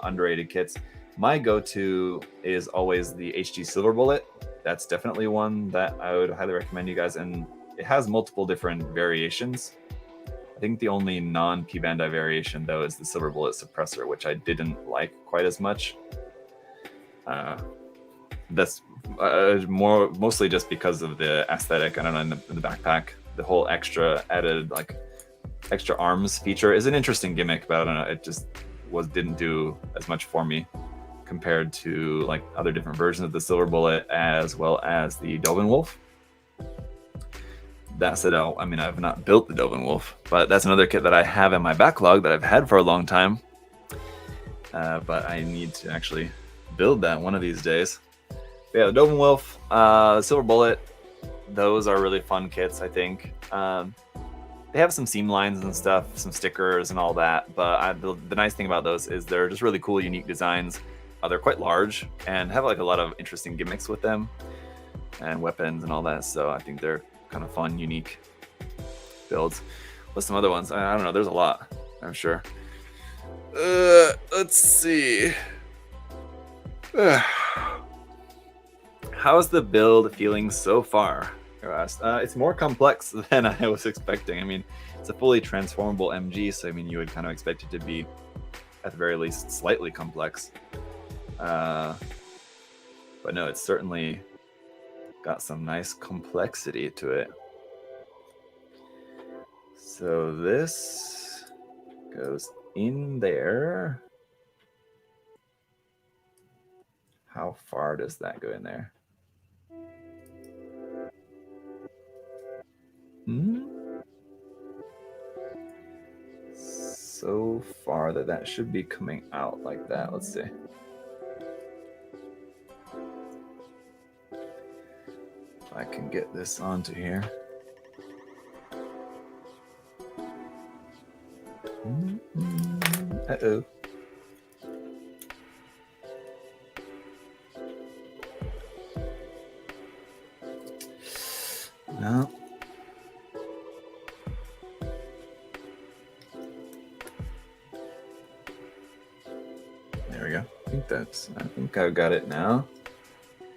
underrated kits? My go-to is always the HG Silver Bullet. That's definitely one that I would highly recommend you guys, and it has multiple different variations. I think the only non-P Bandai variation though is the Silver Bullet Suppressor, which I didn't like quite as much. that's mostly just because of the aesthetic. I don't know, in the backpack, the whole extra added like extra arms feature is an interesting gimmick, but I don't know, it just didn't do as much for me compared to like other different versions of the Silver Bullet as well as the Dovin Wolf. That said, I mean, I've not built the Dovin Wolf, but that's another kit that I have in my backlog that I've had for a long time. But I need to actually build that one of these days. But yeah, the Dovin Wolf, the Silver Bullet, those are really fun kits, I think. They have some seam lines and stuff, some stickers and all that, but the nice thing about those is they're just really cool, unique designs. They're quite large and have like a lot of interesting gimmicks with them and weapons and all that, so I think they're kind of fun, unique builds. What's some other ones? I don't know, there's a lot, I'm sure. Let's see. How's the build feeling so far? It's more complex than I was expecting. I mean, it's a fully transformable MG, so I mean, you would kind of expect it to be, at the very least, slightly complex. But no, it's certainly got some nice complexity to it. So this goes in there. How far does that go in there? So far that should be coming out like that. Let's see. If I can get this onto here. Uh-oh. No. There we go. I think I've got it now.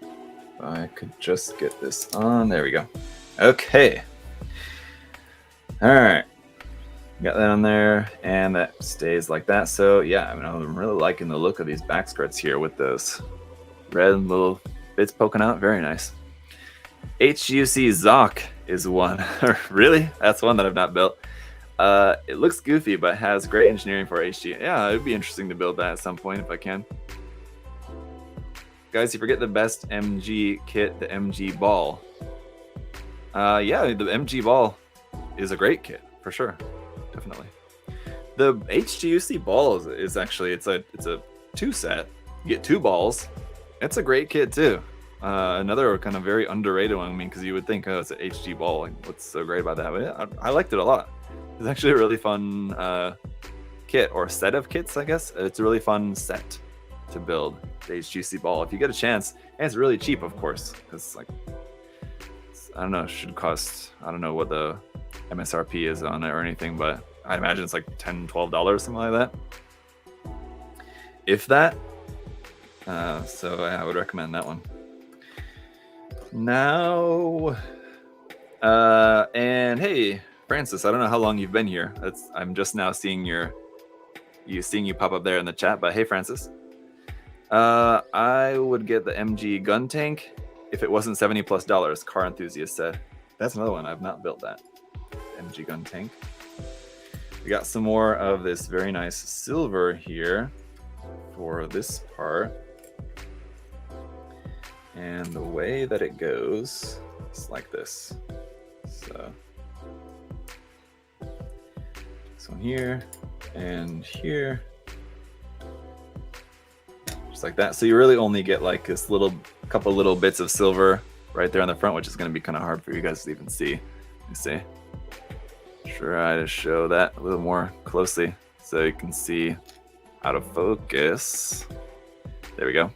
If I could just get this on. There we go. Okay. All right. Got that on there, and that stays like that. So yeah, I mean, I'm really liking the look of these back skirts here with those red little bits poking out. Very nice. HUC Zoc is one. Really? That's one that I've not built. It looks goofy, but has great engineering for HG. Yeah, it'd be interesting to build that at some point if I can. Guys, you forget the best MG kit, the MG Ball. Yeah, the MG Ball is a great kit for sure. Definitely. The HGUC ball is actually it's a 2-set. You get 2 balls. It's a great kit too. Another kind of very underrated one. I mean, because you would think, oh, it's an HG ball. Like, what's so great about that? But yeah, I liked it a lot. It's actually a really fun kit or set of kits, I guess. It's a really fun set to build, the HGUC ball. If you get a chance, and it's really cheap, of course, because like I don't know, it should cost, I don't know what the MSRP is on it or anything, but I imagine it's like $10-12, something like that, if that. So yeah, I would recommend that one. Now, and hey, Francis, I don't know how long you've been here. I'm just now seeing you pop up there in the chat. But hey, Francis, I would get the MG gun tank if it wasn't $70+. Car enthusiast said. That's another one. I've not built that. MG gun tank. We got some more of this very nice silver here for this part. And the way that it goes is like this. So this one here and here, just like that. So you really only get like this couple little bits of silver right there on the front, which is going to be kind of hard for you guys to even see. Let me see. Try to show that a little more closely so you can see out of focus. There we go.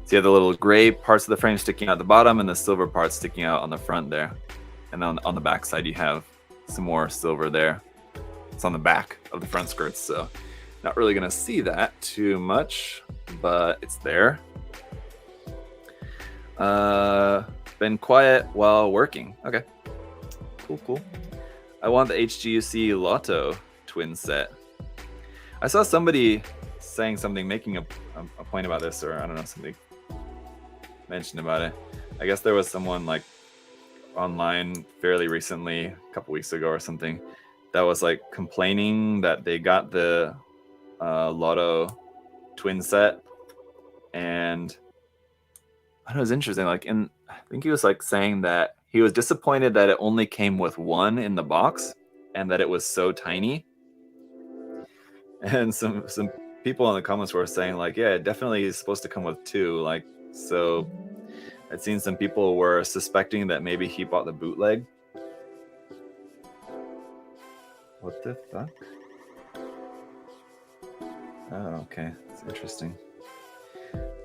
So you have the little gray parts of the frame sticking out at the bottom and the silver parts sticking out on the front there. And then on the back side, you have some more silver there. It's on the back of the front skirts, so not really going to see that too much, but it's there. Been quiet while working. Okay, cool. I want the HGUC Lotto twin set. I saw somebody saying something, making a point about this, or I don't know, something. mention about it. I guess there was someone like online fairly recently, a couple weeks ago or something, that was like complaining that they got the Lotto twin set, and it was interesting. Like, I think he was like saying that he was disappointed that it only came with one in the box, and that it was so tiny. And some people in the comments were saying like, yeah, it definitely is supposed to come with two. Like, so I'd seen some people were suspecting that maybe he bought the bootleg. What the fuck? Oh, okay, it's interesting.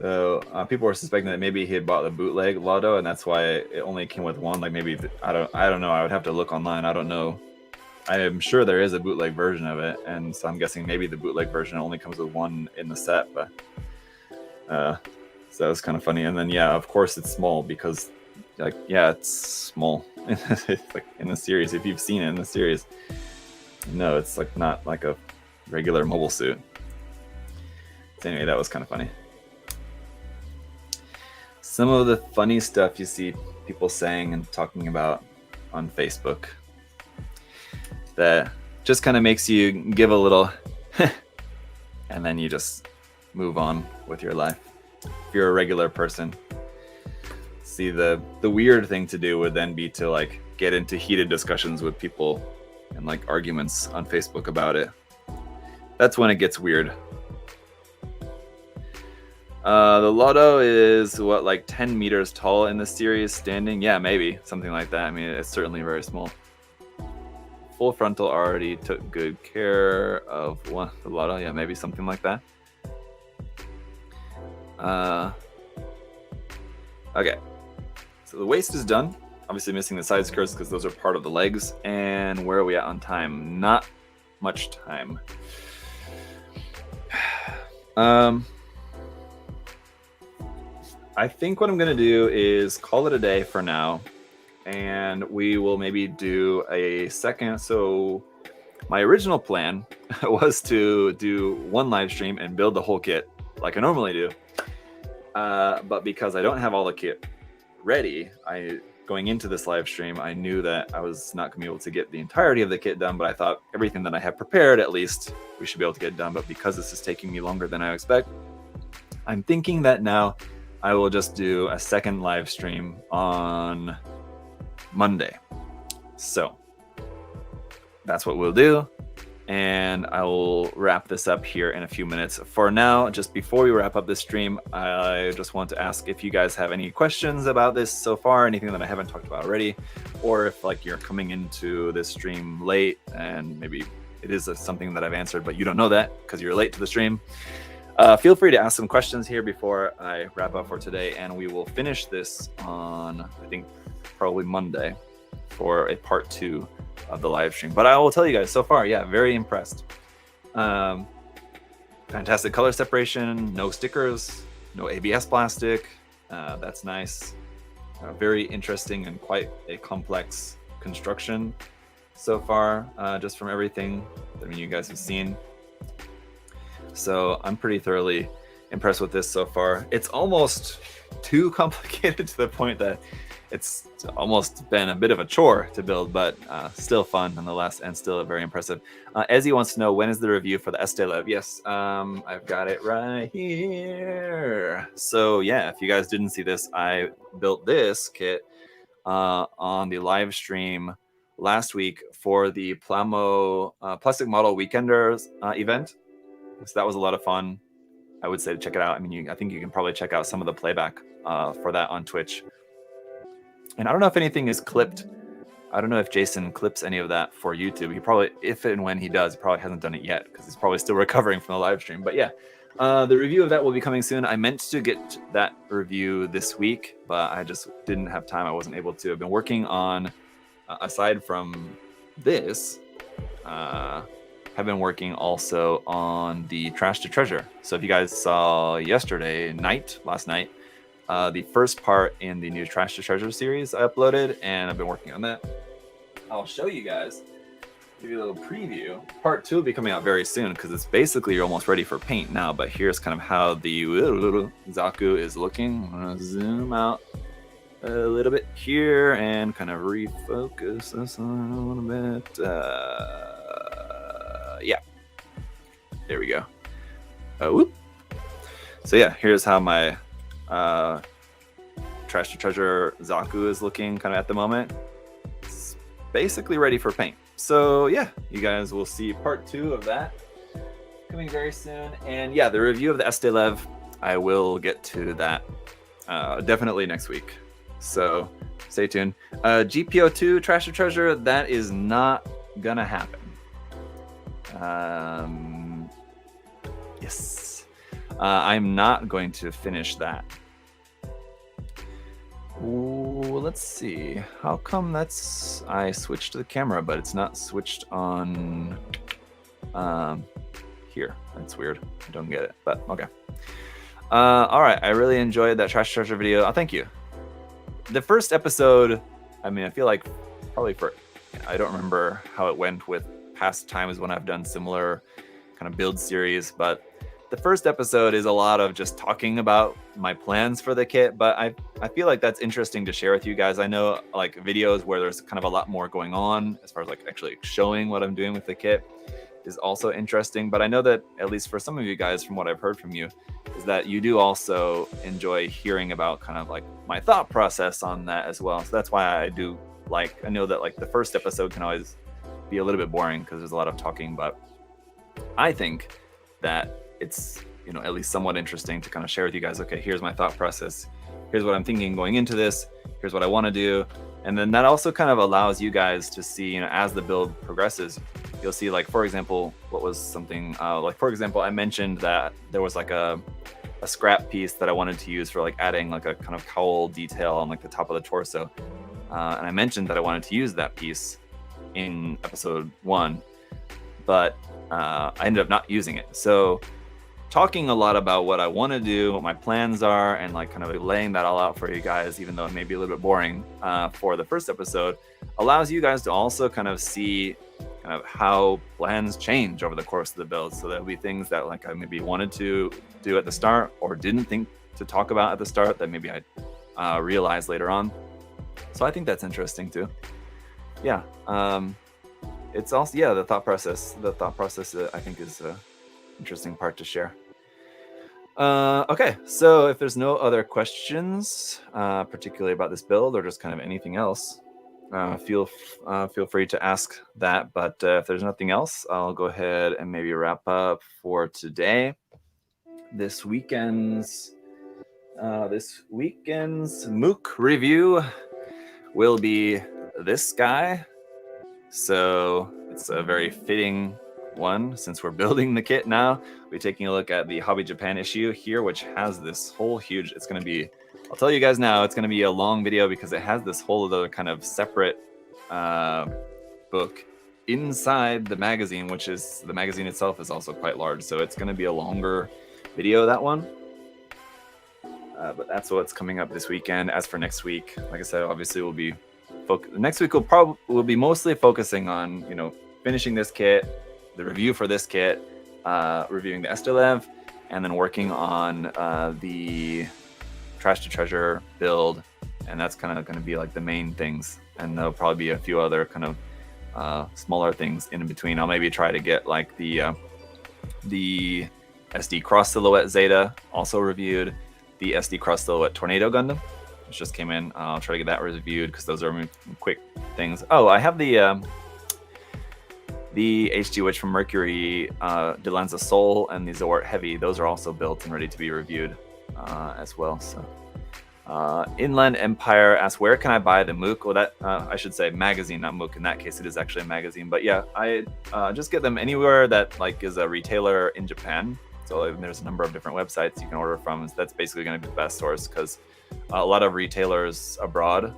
So people were suspecting that maybe he had bought the bootleg Lotto, and that's why it only came with one. Like maybe I don't know. I would have to look online. I don't know. I am sure there is a bootleg version of it, and so I'm guessing maybe the bootleg version only comes with one in the set. But so that was kind of funny. And then yeah, of course it's small because like yeah, it's small. It's like in the series. If you've seen it in the series, no, it's like not like a regular mobile suit. So anyway, that was kind of funny. Some of the funny stuff you see people saying and talking about on Facebook that just kind of makes you give a little and then you just move on with your life. If you're a regular person, see the weird thing to do would then be to like get into heated discussions with people and like arguments on Facebook about it. That's when it gets weird. The Lotto is what, like 10 meters tall in the series standing? Yeah, maybe something like that. I mean, it's certainly very small. Full frontal already took good care of the Lotto. Yeah, maybe something like that. Okay, so the waist is done. Obviously missing the side skirts because those are part of the legs. And where are we at on time? Not much time. I think what I'm going to do is call it a day for now, and we will maybe do a second. So my original plan was to do one live stream and build the whole kit like I normally do. But because I don't have all the kit ready, going into this live stream, I knew that I was not going to be able to get the entirety of the kit done, but I thought everything that I have prepared, at least we should be able to get done. But because this is taking me longer than I expect, I'm thinking that now I will just do a second live stream on Monday. So that's what we'll do. And I will wrap this up here in a few minutes. For now, just before we wrap up this stream, I just want to ask if you guys have any questions about this so far, anything that I haven't talked about already, or if like you're coming into this stream late and maybe it is something that I've answered, but you don't know that because you're late to the stream. Feel free to ask some questions here before I wrap up for today, and we will finish this on, I think, probably Monday for a part 2 of the live stream. But I will tell you guys, so far, yeah, very impressed. Fantastic color separation, no stickers, no ABS plastic. That's nice. Very interesting and quite a complex construction so far, just from everything that you guys have seen. So I'm pretty thoroughly impressed with this so far. It's almost too complicated to the point that it's almost been a bit of a chore to build, but still fun nonetheless, and still very impressive. Ezzy wants to know, when is the review for the Estelev? Yes, I've got it right here. So yeah, if you guys didn't see this, I built this kit on the live stream last week for the Plamo Plastic Model Weekenders event. So that was a lot of fun. I would say to check it out. I mean, I think you can probably check out some of the playback for that on Twitch. And I don't know if anything is clipped. I don't know if Jason clips any of that for YouTube. He probably, if and when he does, he probably hasn't done it yet because he's probably still recovering from the live stream. But yeah, the review of that will be coming soon. I meant to get that review this week, but I just didn't have time. I wasn't able to. I've been working on, aside from this, have been working also on the Trash to Treasure. So if you guys saw last night, the first part in the new Trash to Treasure series I uploaded, and I've been working on that. I'll show you guys give you a little preview. Part 2 will be coming out very soon because it's basically you're almost ready for paint now. But here's kind of how the Zaku is looking. I'm gonna zoom out a little bit here and kind of refocus this on a little bit. Yeah, there we go. Whoop. So yeah, here's how my Trash to Treasure Zaku is looking kind of at the moment. It's basically ready for paint. So yeah, you guys will see part 2 of that coming very soon. And yeah, the review of the Estelev, I will get to that definitely next week. So stay tuned. GPO2 Trash to Treasure, that is not gonna happen. Yes. I'm not going to finish that. Ooh, let's see. How come that's... I switched the camera, but it's not switched on here. That's weird. I don't get it, but okay. All right. I really enjoyed that Trash Treasure video. Oh, thank you. The first episode, I mean, I feel like probably for... I don't remember how it went with past times when I've done similar kind of build series, but the first episode is a lot of just talking about my plans for the kit, but I feel like that's interesting to share with you guys. I know like videos where there's kind of a lot more going on as far as like actually showing what I'm doing with the kit is also interesting, but I know that at least for some of you guys, from what I've heard from you, is that you do also enjoy hearing about kind of like my thought process on that as well. So that's why I do like, I know that like the first episode can always be a little bit boring because there's a lot of talking, but I think that it's, you know, at least somewhat interesting to kind of share with you guys, okay, here's my thought process, here's what I'm thinking going into this, here's what I want to do. And then that also kind of allows you guys to see, you know, as the build progresses, you'll see like, for example, what was something like, for example, I mentioned that there was like a scrap piece that I wanted to use for like adding like a kind of cowl detail on like the top of the torso. And I mentioned that I wanted to use that piece in episode 1, but I ended up not using it. So talking a lot about what I want to do, what my plans are, and like kind of laying that all out for you guys, even though it may be a little bit boring for the first episode, allows you guys to also kind of see kind of how plans change over the course of the build. So there'll be things that like I maybe wanted to do at the start or didn't think to talk about at the start that maybe I realized later on. So I think that's interesting too. Yeah. It's also, yeah, the thought process I think is a interesting part to share. Okay, so if there's no other questions, particularly about this build or just kind of anything else, feel free to ask that. But if there's nothing else, I'll go ahead and maybe wrap up for today. This weekend's MOOC review will be this guy. So it's a very fitting one since we're building the kit now. We're taking a look at the Hobby Japan issue here, which has this whole huge, it's going to be, I'll tell you guys now, it's going to be a long video because it has this whole other kind of separate book inside the magazine, which is, the magazine itself is also quite large. So it's going to be a longer video, that one. But that's what's coming up this weekend. As for next week, like I said, obviously we'll be next week we'll be mostly focusing on, you know, finishing this kit, the review for this kit, reviewing the Estelev, and then working on the Trash to Treasure build, and that's kind of going to be like the main things. And there'll probably be a few other kind of smaller things in between. I'll maybe try to get like the SD Cross Silhouette Zeta also reviewed, the SD Cross Silhouette Tornado Gundam, which just came in. I'll try to get that reviewed because those are quick things. Oh, I have the HG Witch from Mercury, Delenza Soul, and the Zoart Heavy. Those are also built and ready to be reviewed as well. So, Inland Empire asks, where can I buy the MOOC? Well, that I should say magazine, not MOOC. In that case, it is actually a magazine. But yeah, I just get them anywhere that like is a retailer in Japan. So there's a number of different websites you can order from. That's basically going to be the best source because a lot of retailers abroad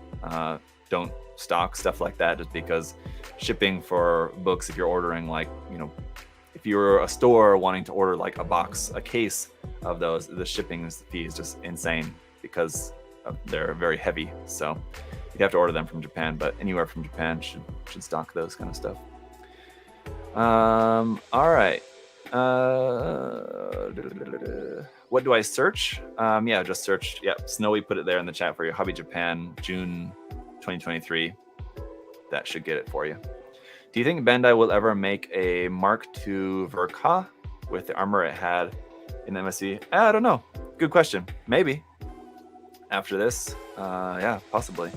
don't stock stuff like that, just because shipping for books, if you're ordering like, you know, if you're a store wanting to order like a case of those, the shipping fee is just insane because they're very heavy. So you'd have to order them from Japan, but anywhere from Japan should stock those kind of stuff. All right. What do I search? Yeah, just search. Yep, Snowy put it there in the chat for you. Hobby Japan, June 2023. That should get it for you. Do you think Bandai will ever make a Mark II Ver.Ka with the armor it had in MSV? I don't know. Good question. Maybe. After this, yeah, possibly.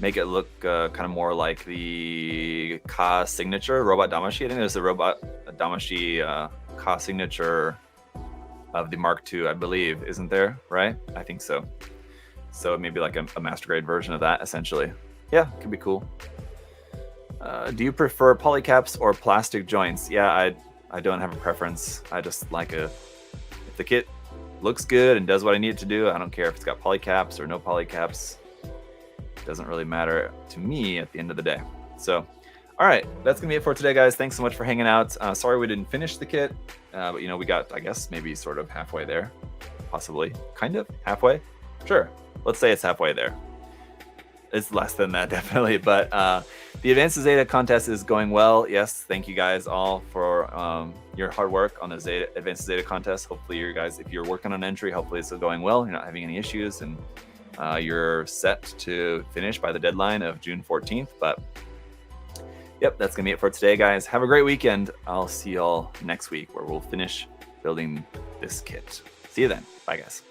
Make it look kind of more like the Ka signature, Robot Damashi. I think there's a Robot Damashi Ka signature of the Mark II, I believe, isn't there? Right? I think so. So maybe like a master grade version of that, essentially. Yeah, could be cool. Do you prefer polycaps or plastic joints? Yeah, I don't have a preference. I just like if the kit looks good and does what I need it to do, I don't care if it's got polycaps or no polycaps. It doesn't really matter to me at the end of the day. So, all right, that's gonna be it for today, guys. Thanks so much for hanging out. Sorry we didn't finish the kit, but you know, we got, I guess, maybe sort of halfway there, possibly, kind of halfway. Sure, let's say it's halfway there. It's less than that, definitely, but the Advanced Zeta contest is going well. Yes, thank you guys all for your hard work on the Advanced Zeta contest. Hopefully you guys, if you're working on entry, hopefully it's going well. You're not having any issues, and you're set to finish by the deadline of June 14th. But yep, that's gonna be it for today, guys. Have a great weekend. I'll see y'all next week where we'll finish building this kit. See you then. Bye, guys.